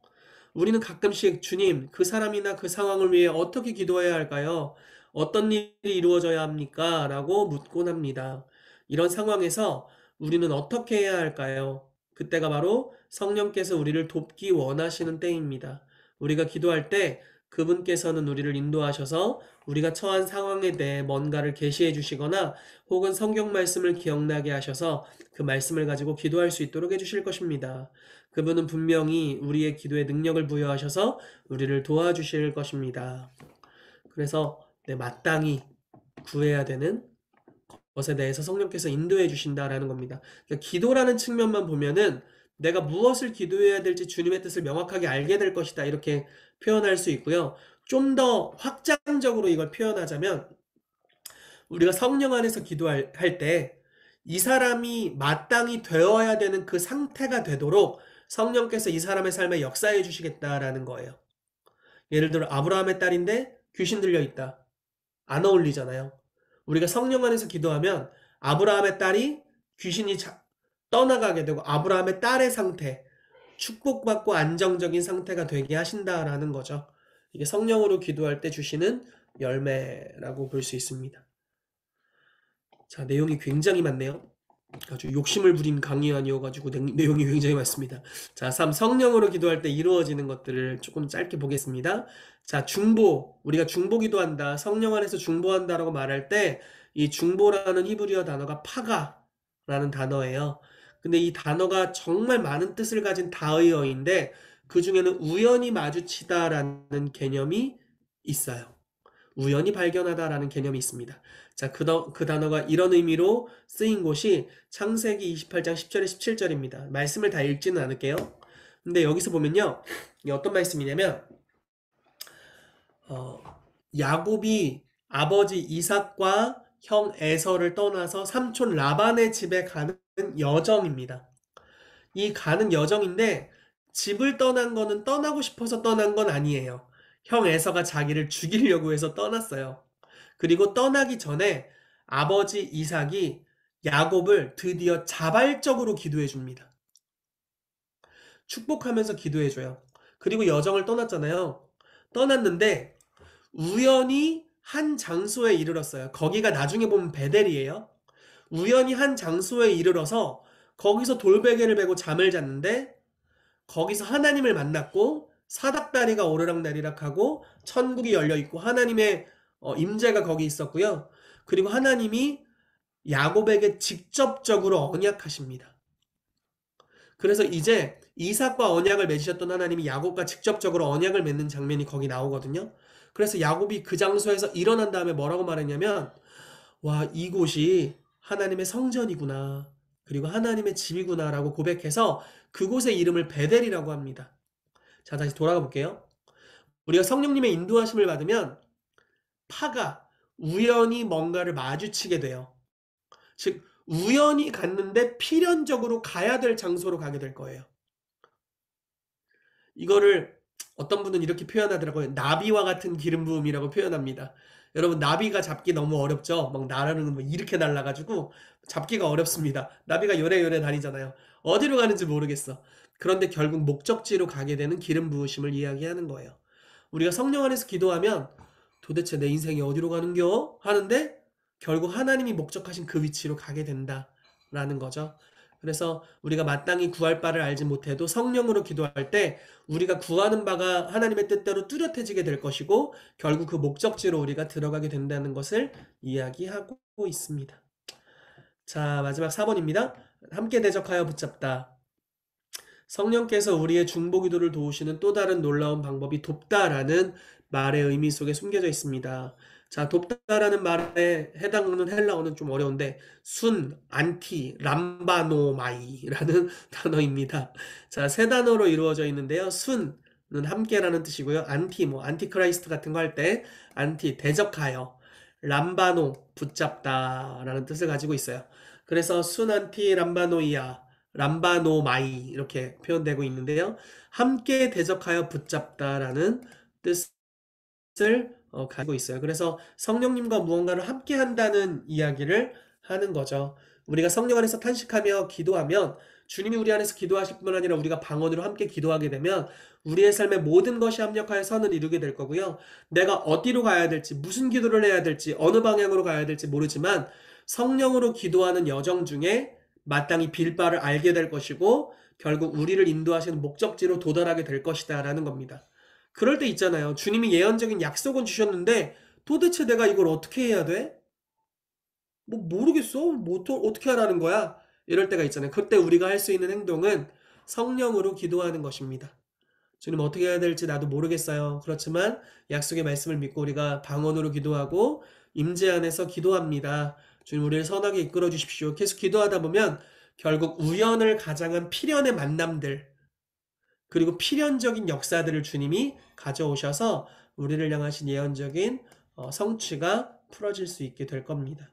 S1: 우리는 가끔씩 주님, 그 사람이나 그 상황을 위해 어떻게 기도해야 할까요? 어떤 일이 이루어져야 합니까? 라고 묻곤 합니다. 이런 상황에서 우리는 어떻게 해야 할까요? 그때가 바로 성령께서 우리를 돕기 원하시는 때입니다. 우리가 기도할 때 그분께서는 우리를 인도하셔서 우리가 처한 상황에 대해 뭔가를 계시해 주시거나 혹은 성경 말씀을 기억나게 하셔서 그 말씀을 가지고 기도할 수 있도록 해주실 것입니다. 그분은 분명히 우리의 기도에 능력을 부여하셔서 우리를 도와주실 것입니다. 그래서 마땅히 구해야 되는 것에 대해서 성령께서 인도해 주신다라는 겁니다. 그러니까 기도라는 측면만 보면은 내가 무엇을 기도해야 될지 주님의 뜻을 명확하게 알게 될 것이다 이렇게 표현할 수 있고요. 좀 더 확장적으로 이걸 표현하자면 우리가 성령 안에서 기도할 때 이 사람이 마땅히 되어야 되는 그 상태가 되도록 성령께서 이 사람의 삶에 역사해 주시겠다라는 거예요. 예를 들어 아브라함의 딸인데 귀신 들려 있다. 안 어울리잖아요. 우리가 성령 안에서 기도하면 아브라함의 딸이 귀신이 떠나가게 되고 아브라함의 딸의 상태, 축복받고 안정적인 상태가 되게 하신다라는 거죠. 이게 성령으로 기도할 때 주시는 열매라고 볼 수 있습니다. 자, 내용이 굉장히 많네요. 아주 욕심을 부린 강의 아니어가지고 내용이 굉장히 많습니다. 자, 3. 성령으로 기도할 때 이루어지는 것들을 조금 짧게 보겠습니다. 자, 중보. 우리가 중보 기도한다. 성령 안에서 중보한다라고 말할 때 이 중보라는 히브리어 단어가 파가라는 단어예요. 근데 이 단어가 정말 많은 뜻을 가진 다의어인데 그 중에는 우연히 마주치다라는 개념이 있어요. 우연히 발견하다라는 개념이 있습니다. 자, 그 단어가 이런 의미로 쓰인 곳이 창세기 28장 10절에 17절입니다. 말씀을 다 읽지는 않을게요. 근데 여기서 보면요. 이게 어떤 말씀이냐면 야곱이 아버지 이삭과 형 에서를 떠나서 삼촌 라반의 집에 가는 여정입니다. 이 가는 여정인데 집을 떠난 거는 떠나고 싶어서 떠난 건 아니에요. 형 에서가 자기를 죽이려고 해서 떠났어요. 그리고 떠나기 전에 아버지 이삭이 야곱을 드디어 자발적으로 기도해 줍니다. 축복하면서 기도해 줘요. 그리고 여정을 떠났잖아요. 떠났는데 우연히 한 장소에 이르렀어요. 거기가 나중에 보면 베델이에요. 우연히 한 장소에 이르러서 거기서 돌베개를 베고 잠을 잤는데 거기서 하나님을 만났고 사닥다리가 오르락내리락 하고 천국이 열려있고 하나님의 임재가 거기 있었고요. 그리고 하나님이 야곱에게 직접적으로 언약하십니다. 그래서 이제 이삭과 언약을 맺으셨던 하나님이 야곱과 직접적으로 언약을 맺는 장면이 거기 나오거든요. 그래서 야곱이 그 장소에서 일어난 다음에 뭐라고 말했냐면 와, 이곳이 하나님의 성전이구나. 그리고 하나님의 집이구나 라고 고백해서 그곳의 이름을 베델이라고 합니다. 자, 다시 돌아가 볼게요. 우리가 성령님의 인도하심을 받으면 파가 우연히 뭔가를 마주치게 돼요. 즉 우연히 갔는데 필연적으로 가야 될 장소로 가게 될 거예요. 이거를 어떤 분은 이렇게 표현하더라고요. 나비와 같은 기름 부음이라고 표현합니다. 여러분, 나비가 잡기 너무 어렵죠? 막 나라는 뭐 이렇게 날라가지고 잡기가 어렵습니다. 나비가 요래요래 다니잖아요. 어디로 가는지 모르겠어. 그런데 결국 목적지로 가게 되는 기름 부으심을 이야기하는 거예요. 우리가 성령 안에서 기도하면 도대체 내 인생이 어디로 가는겨? 하는데 결국 하나님이 목적하신 그 위치로 가게 된다라는 거죠. 그래서 우리가 마땅히 구할 바를 알지 못해도 성령으로 기도할 때 우리가 구하는 바가 하나님의 뜻대로 뚜렷해지게 될 것이고 결국 그 목적지로 우리가 들어가게 된다는 것을 이야기하고 있습니다. 자, 마지막 4번입니다. 함께 대적하여 붙잡다. 성령께서 우리의 중보 기도를 도우시는 또 다른 놀라운 방법이 돕다라는 말의 의미 속에 숨겨져 있습니다. 자, 돕다라는 말에 해당하는 헬라어는 좀 어려운데 순, 안티, 람바노마이라는 단어입니다. 자, 세 단어로 이루어져 있는데요. 순은 함께라는 뜻이고요. 안티, 안티크라이스트 같은 거 할 때 안티, 대적하여, 람바노, 붙잡다라는 뜻을 가지고 있어요. 그래서 순, 안티, 람바노이아, 람바노마이 이렇게 표현되고 있는데요. 함께 대적하여 붙잡다라는 뜻을 가지고 있어요. 그래서 성령님과 무언가를 함께 한다는 이야기를 하는 거죠. 우리가 성령 안에서 탄식하며 기도하면 주님이 우리 안에서 기도하실 뿐만 아니라 우리가 방언으로 함께 기도하게 되면 우리의 삶의 모든 것이 합력하여 선을 이루게 될 거고요. 내가 어디로 가야 될지, 무슨 기도를 해야 될지, 어느 방향으로 가야 될지 모르지만 성령으로 기도하는 여정 중에 마땅히 빌 바를 알게 될 것이고 결국 우리를 인도하시는 목적지로 도달하게 될 것이다 라는 겁니다. 그럴 때 있잖아요. 주님이 예언적인 약속은 주셨는데 도대체 내가 이걸 어떻게 해야 돼? 뭐 모르겠어. 뭐 어떻게 하라는 거야? 이럴 때가 있잖아요. 그때 우리가 할 수 있는 행동은 성령으로 기도하는 것입니다. 주님 어떻게 해야 될지 나도 모르겠어요. 그렇지만 약속의 말씀을 믿고 우리가 방언으로 기도하고 임재 안에서 기도합니다. 주님 우리를 선하게 이끌어 주십시오. 계속 기도하다 보면 결국 우연을 가장한 필연의 만남들 그리고 필연적인 역사들을 주님이 가져오셔서 우리를 향하신 예언적인 성취가 풀어질 수 있게 될 겁니다.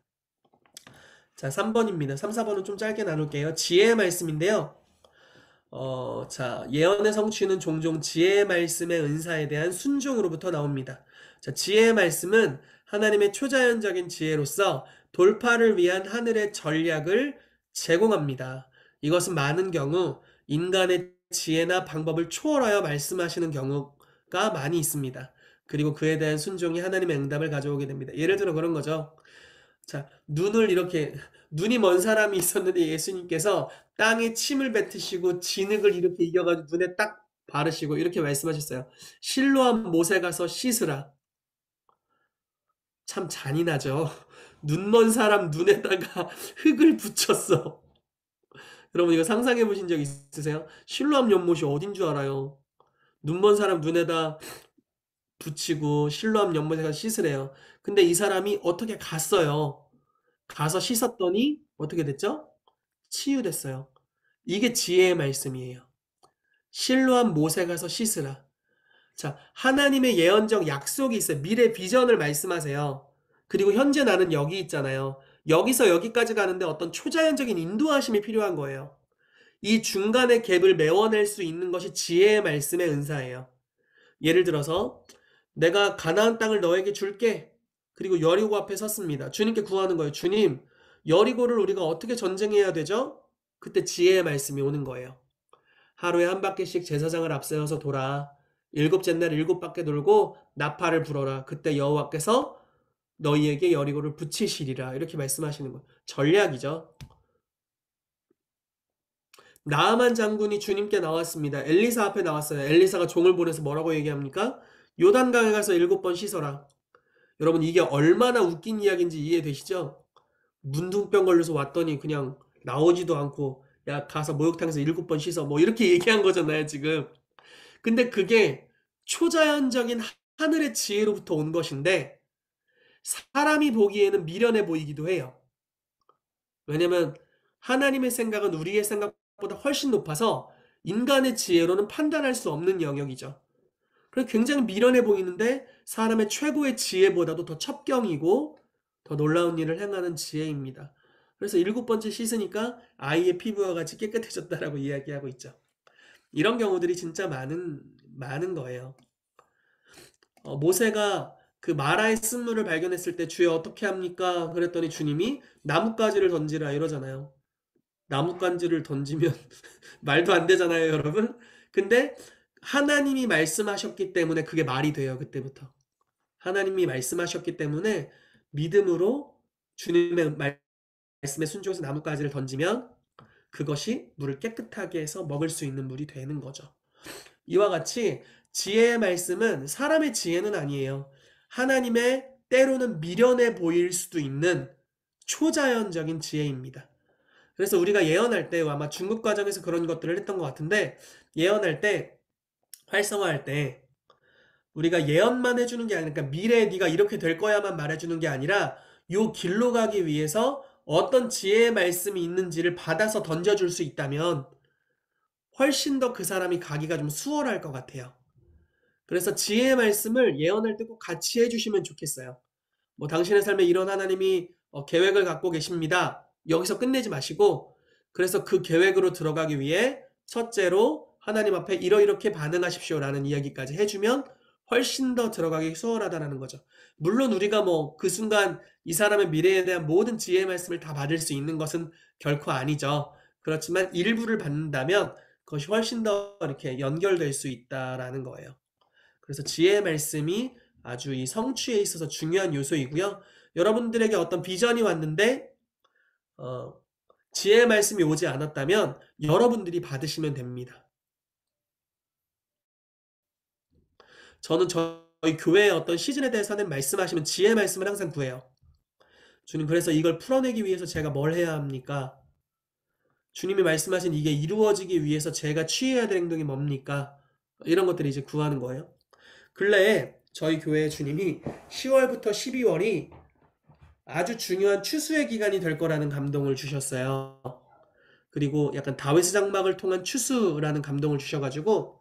S1: 자, 3번입니다. 3, 4번은 좀 짧게 나눌게요. 지혜의 말씀인데요. 자, 예언의 성취는 종종 지혜의 말씀의 은사에 대한 순종으로부터 나옵니다. 자, 지혜의 말씀은 하나님의 초자연적인 지혜로서 돌파를 위한 하늘의 전략을 제공합니다. 이것은 많은 경우 인간의 지혜나 방법을 초월하여 말씀하시는 경우가 많이 있습니다. 그리고 그에 대한 순종이 하나님의 응답을 가져오게 됩니다. 예를 들어 그런 거죠. 자, 눈을 이렇게 눈이 먼 사람이 있었는데 예수님께서 땅에 침을 뱉으시고 진흙을 이렇게 이겨가지고 눈에 딱 바르시고 이렇게 말씀하셨어요. 실로암 못에 가서 씻으라. 참 잔인하죠. 눈 먼 사람 눈에다가 흙을 붙였어. 여러분 이거 상상해 보신 적 있으세요? 실로암 연못이 어딘 줄 알아요? 눈 먼 사람 눈에다 붙이고 실로암 연못에 가서 씻으래요. 근데 이 사람이 어떻게 갔어요. 가서 씻었더니 어떻게 됐죠? 치유됐어요. 이게 지혜의 말씀이에요. 실로암 못에 가서 씻으라. 자, 하나님의 예언적 약속이 있어요. 미래 비전을 말씀하세요. 그리고 현재 나는 여기 있잖아요. 여기서 여기까지 가는데 어떤 초자연적인 인도하심이 필요한 거예요. 이 중간의 갭을 메워낼 수 있는 것이 지혜의 말씀의 은사예요. 예를 들어서 내가 가나안 땅을 너에게 줄게. 그리고 여리고 앞에 섰습니다. 주님께 구하는 거예요. 주님, 여리고를 우리가 어떻게 전쟁해야 되죠? 그때 지혜의 말씀이 오는 거예요. 하루에 한 바퀴씩 제사장을 앞세워서 돌아. 일곱째 날 일곱 바퀴 돌고 나팔을 불어라. 그때 여호와께서 너희에게 여리고를 붙이시리라. 이렇게 말씀하시는 거예요. 전략이죠. 나아만 장군이 주님께 나왔습니다. 엘리사 앞에 나왔어요. 엘리사가 종을 보내서 뭐라고 얘기합니까? 요단강에 가서 7번 씻어라. 여러분 이게 얼마나 웃긴 이야기인지 이해되시죠? 문둥병 걸려서 왔더니 그냥 나오지도 않고 야 가서 목욕탕에서 7번 씻어 뭐 이렇게 얘기한 거잖아요 지금. 근데 그게 초자연적인 하늘의 지혜로부터 온 것인데 사람이 보기에는 미련해 보이기도 해요. 왜냐면 하나님의 생각은 우리의 생각보다 훨씬 높아서 인간의 지혜로는 판단할 수 없는 영역이죠. 그래서 굉장히 미련해 보이는데 사람의 최고의 지혜보다도 더 첩경이고 더 놀라운 일을 행하는 지혜입니다. 그래서 7번째 씻으니까 아이의 피부와 같이 깨끗해졌다라고 이야기하고 있죠. 이런 경우들이 진짜 많은 거예요. 모세가 그 마라의 쓴물을 발견했을 때 주여 어떻게 합니까? 그랬더니 주님이 나뭇가지를 던지라 이러잖아요. 나뭇가지를 던지면 말도 안 되잖아요, 여러분. 근데 하나님이 말씀하셨기 때문에 그게 말이 돼요, 그때부터. 하나님이 말씀하셨기 때문에 믿음으로 주님의 말씀에 순종해서 나뭇가지를 던지면 그것이 물을 깨끗하게 해서 먹을 수 있는 물이 되는 거죠. 이와 같이 지혜의 말씀은 사람의 지혜는 아니에요. 하나님의 때로는 미련해 보일 수도 있는 초자연적인 지혜입니다. 그래서 우리가 예언할 때 아마 중급 과정에서 그런 것들을 했던 것 같은데 예언할 때 활성화할 때 우리가 예언만 해주는 게 아니라 그러니까 미래에 네가 이렇게 될 거야만 말해주는 게 아니라 요 길로 가기 위해서 어떤 지혜의 말씀이 있는지를 받아서 던져줄 수 있다면 훨씬 더 그 사람이 가기가 좀 수월할 것 같아요. 그래서 지혜의 말씀을 예언할 때 꼭 같이 해주시면 좋겠어요. 뭐 당신의 삶에 이런 하나님이 계획을 갖고 계십니다. 여기서 끝내지 마시고 그래서 그 계획으로 들어가기 위해 첫째로 하나님 앞에 이러이렇게 반응하십시오라는 이야기까지 해주면 훨씬 더 들어가기 수월하다는 거죠. 물론 우리가 뭐 그 순간 이 사람의 미래에 대한 모든 지혜의 말씀을 다 받을 수 있는 것은 결코 아니죠. 그렇지만 일부를 받는다면 그것이 훨씬 더 이렇게 연결될 수 있다라는 거예요. 그래서 지혜의 말씀이 아주 이 성취에 있어서 중요한 요소이고요. 여러분들에게 어떤 비전이 왔는데 지혜의 말씀이 오지 않았다면 여러분들이 받으시면 됩니다. 저는 저희 교회의 어떤 시즌에 대해서는 말씀하시면 지혜의 말씀을 항상 구해요. 주님 그래서 이걸 풀어내기 위해서 제가 뭘 해야 합니까? 주님이 말씀하신 이게 이루어지기 위해서 제가 취해야 될 행동이 뭡니까? 이런 것들을 이제 구하는 거예요. 근래에 저희 교회 주님이 10월부터 12월이 아주 중요한 추수의 기간이 될 거라는 감동을 주셨어요. 그리고 약간 다윗의 장막을 통한 추수라는 감동을 주셔가지고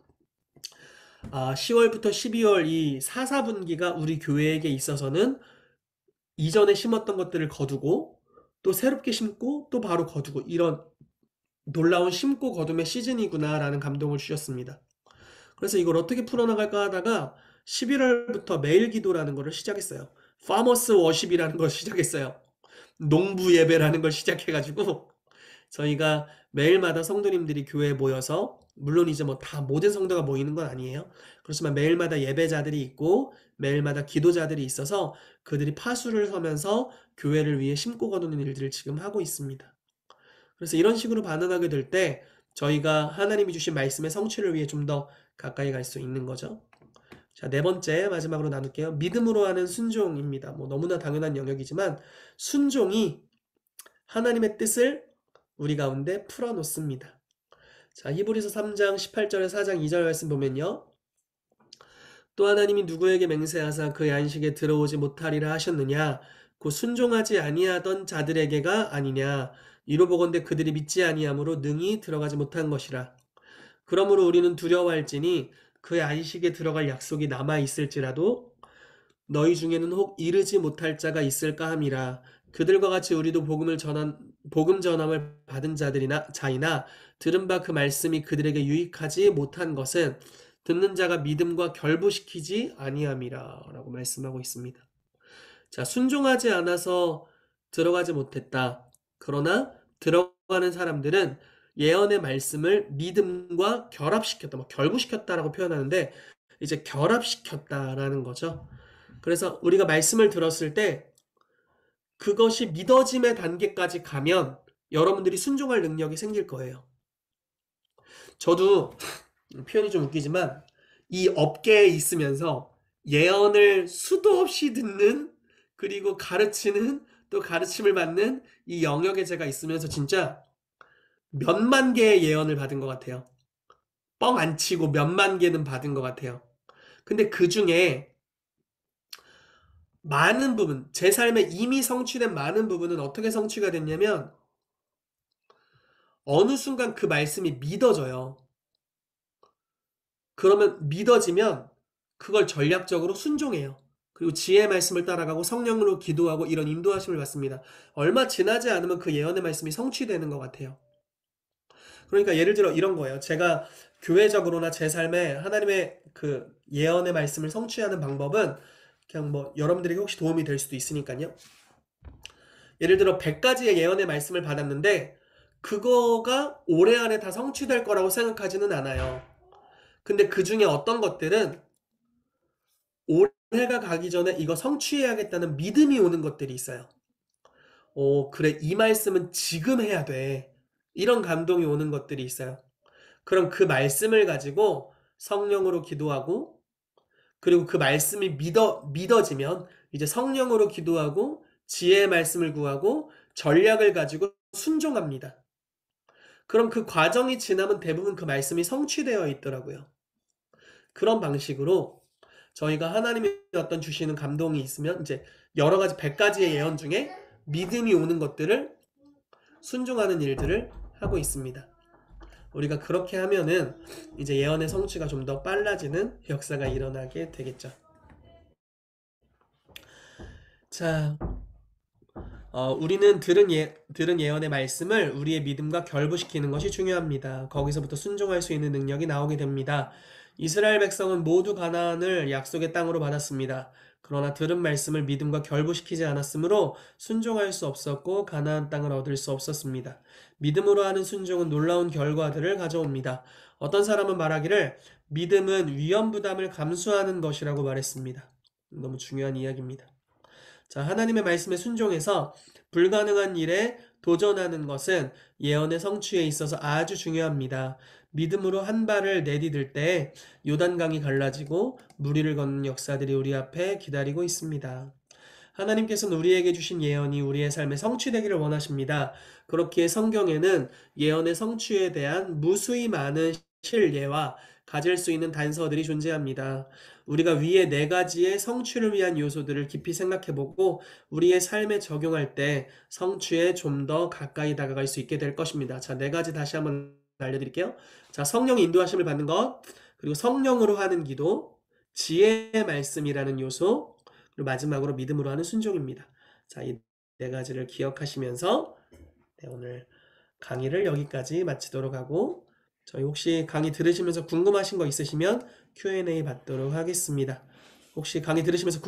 S1: 10월부터 12월 이 4, 4분기가 우리 교회에게 있어서는 이전에 심었던 것들을 거두고 또 새롭게 심고 또 바로 거두고 이런 놀라운 심고 거둠의 시즌이구나라는 감동을 주셨습니다. 그래서 이걸 어떻게 풀어나갈까 하다가 11월부터 매일 기도라는 것을 시작했어요. 파머스 워십이라는 걸 시작했어요. 농부 예배라는 걸 시작해가지고 저희가 매일마다 성도님들이 교회에 모여서 물론 이제 뭐 다 모든 성도가 모이는 건 아니에요. 그렇지만 매일마다 예배자들이 있고 매일마다 기도자들이 있어서 그들이 파수를 서면서 교회를 위해 심고 거두는 일들을 지금 하고 있습니다. 그래서 이런 식으로 반응하게 될 때 저희가 하나님이 주신 말씀의 성취를 위해 좀 더 가까이 갈 수 있는 거죠. 자, 네 번째 마지막으로 나눌게요. 믿음으로 하는 순종입니다. 뭐 너무나 당연한 영역이지만 순종이 하나님의 뜻을 우리 가운데 풀어놓습니다. 자, 히브리서 3장 18절에 4장 2절 말씀 보면요. 또 하나님이 누구에게 맹세하사 그의 안식에 들어오지 못하리라 하셨느냐? 곧 순종하지 아니하던 자들에게가 아니냐? 이로 보건대 그들이 믿지 아니함으로 능히 들어가지 못한 것이라. 그러므로 우리는 두려워할지니 그의 안식에 들어갈 약속이 남아 있을지라도 너희 중에는 혹 이르지 못할 자가 있을까 함이라. 그들과 같이 우리도 복음 전함을 받은 자이나 들은 바 그 말씀이 그들에게 유익하지 못한 것은 듣는 자가 믿음과 결부시키지 아니함이라 라고 말씀하고 있습니다. 자, 순종하지 않아서 들어가지 못했다. 그러나 들어가는 사람들은 예언의 말씀을 믿음과 결합시켰다, 뭐 결부시켰다라고 표현하는데 이제 결합시켰다라는 거죠. 그래서 우리가 말씀을 들었을 때 그것이 믿어짐의 단계까지 가면 여러분들이 순종할 능력이 생길 거예요. 저도 표현이 좀 웃기지만 이 업계에 있으면서 예언을 수도 없이 듣는 그리고 가르치는 또 가르침을 받는 이 영역에 제가 있으면서 진짜 몇만 개의 예언을 받은 것 같아요. 뻥 안 치고 몇만 개는 받은 것 같아요. 근데 그 중에 많은 부분, 제 삶에 이미 성취된 많은 부분은 어떻게 성취가 됐냐면 어느 순간 그 말씀이 믿어져요. 그러면 믿어지면 그걸 전략적으로 순종해요. 그리고 지혜의 말씀을 따라가고 성령으로 기도하고 이런 인도하심을 받습니다. 얼마 지나지 않으면 그 예언의 말씀이 성취되는 것 같아요. 그러니까 예를 들어 이런 거예요. 제가 교회적으로나 제 삶에 하나님의 그 예언의 말씀을 성취하는 방법은 그냥 뭐 여러분들에게 혹시 도움이 될 수도 있으니까요. 예를 들어 100가지의 예언의 말씀을 받았는데 그거가 올해 안에 다 성취될 거라고 생각하지는 않아요. 근데 그 중에 어떤 것들은 올해가 가기 전에 이거 성취해야겠다는 믿음이 오는 것들이 있어요. 그래, 이 말씀은 지금 해야 돼. 이런 감동이 오는 것들이 있어요. 그럼 그 말씀을 가지고 성령으로 기도하고 그리고 그 말씀이 믿어지면 이제 성령으로 기도하고 지혜의 말씀을 구하고 전략을 가지고 순종합니다. 그럼 그 과정이 지나면 대부분 그 말씀이 성취되어 있더라고요. 그런 방식으로 저희가 하나님이 어떤 주시는 감동이 있으면 이제 여러 가지 100가지의 예언 중에 믿음이 오는 것들을 순종하는 일들을 하고 있습니다. 우리가 그렇게 하면은 이제 예언의 성취가 좀 더 빨라지는 역사가 일어나게 되겠죠. 자, 우리는 들은 예언의 말씀을 우리의 믿음과 결부시키는 것이 중요합니다. 거기서부터 순종할 수 있는 능력이 나오게 됩니다. 이스라엘 백성은 모두 가나안을 약속의 땅으로 받았습니다. 그러나 들은 말씀을 믿음과 결부시키지 않았으므로 순종할 수 없었고 가나안 땅을 얻을 수 없었습니다. 믿음으로 하는 순종은 놀라운 결과들을 가져옵니다. 어떤 사람은 말하기를 믿음은 위험 부담을 감수하는 것이라고 말했습니다. 너무 중요한 이야기입니다. 자, 하나님의 말씀에 순종해서 불가능한 일에 도전하는 것은 예언의 성취에 있어서 아주 중요합니다. 믿음으로 한 발을 내디딜 때 요단강이 갈라지고 무리를 걷는 역사들이 우리 앞에 기다리고 있습니다. 하나님께서는 우리에게 주신 예언이 우리의 삶에 성취되기를 원하십니다. 그렇기에 성경에는 예언의 성취에 대한 무수히 많은 실예와 가질 수 있는 단서들이 존재합니다. 우리가 위에 4가지의 성취를 위한 요소들을 깊이 생각해보고 우리의 삶에 적용할 때 성취에 좀 더 가까이 다가갈 수 있게 될 것입니다. 자, 4가지 다시 한번 알려드릴게요. 자, 성령의 인도하심을 받는 것, 그리고 성령으로 하는 기도, 지혜의 말씀이라는 요소, 그리고 마지막으로 믿음으로 하는 순종입니다. 자, 이 4가지를 기억하시면서 오늘 강의를 여기까지 마치도록 하고 저희 혹시 강의 들으시면서 궁금하신 거 있으시면 Q&A 받도록 하겠습니다. 혹시 강의 들으시면서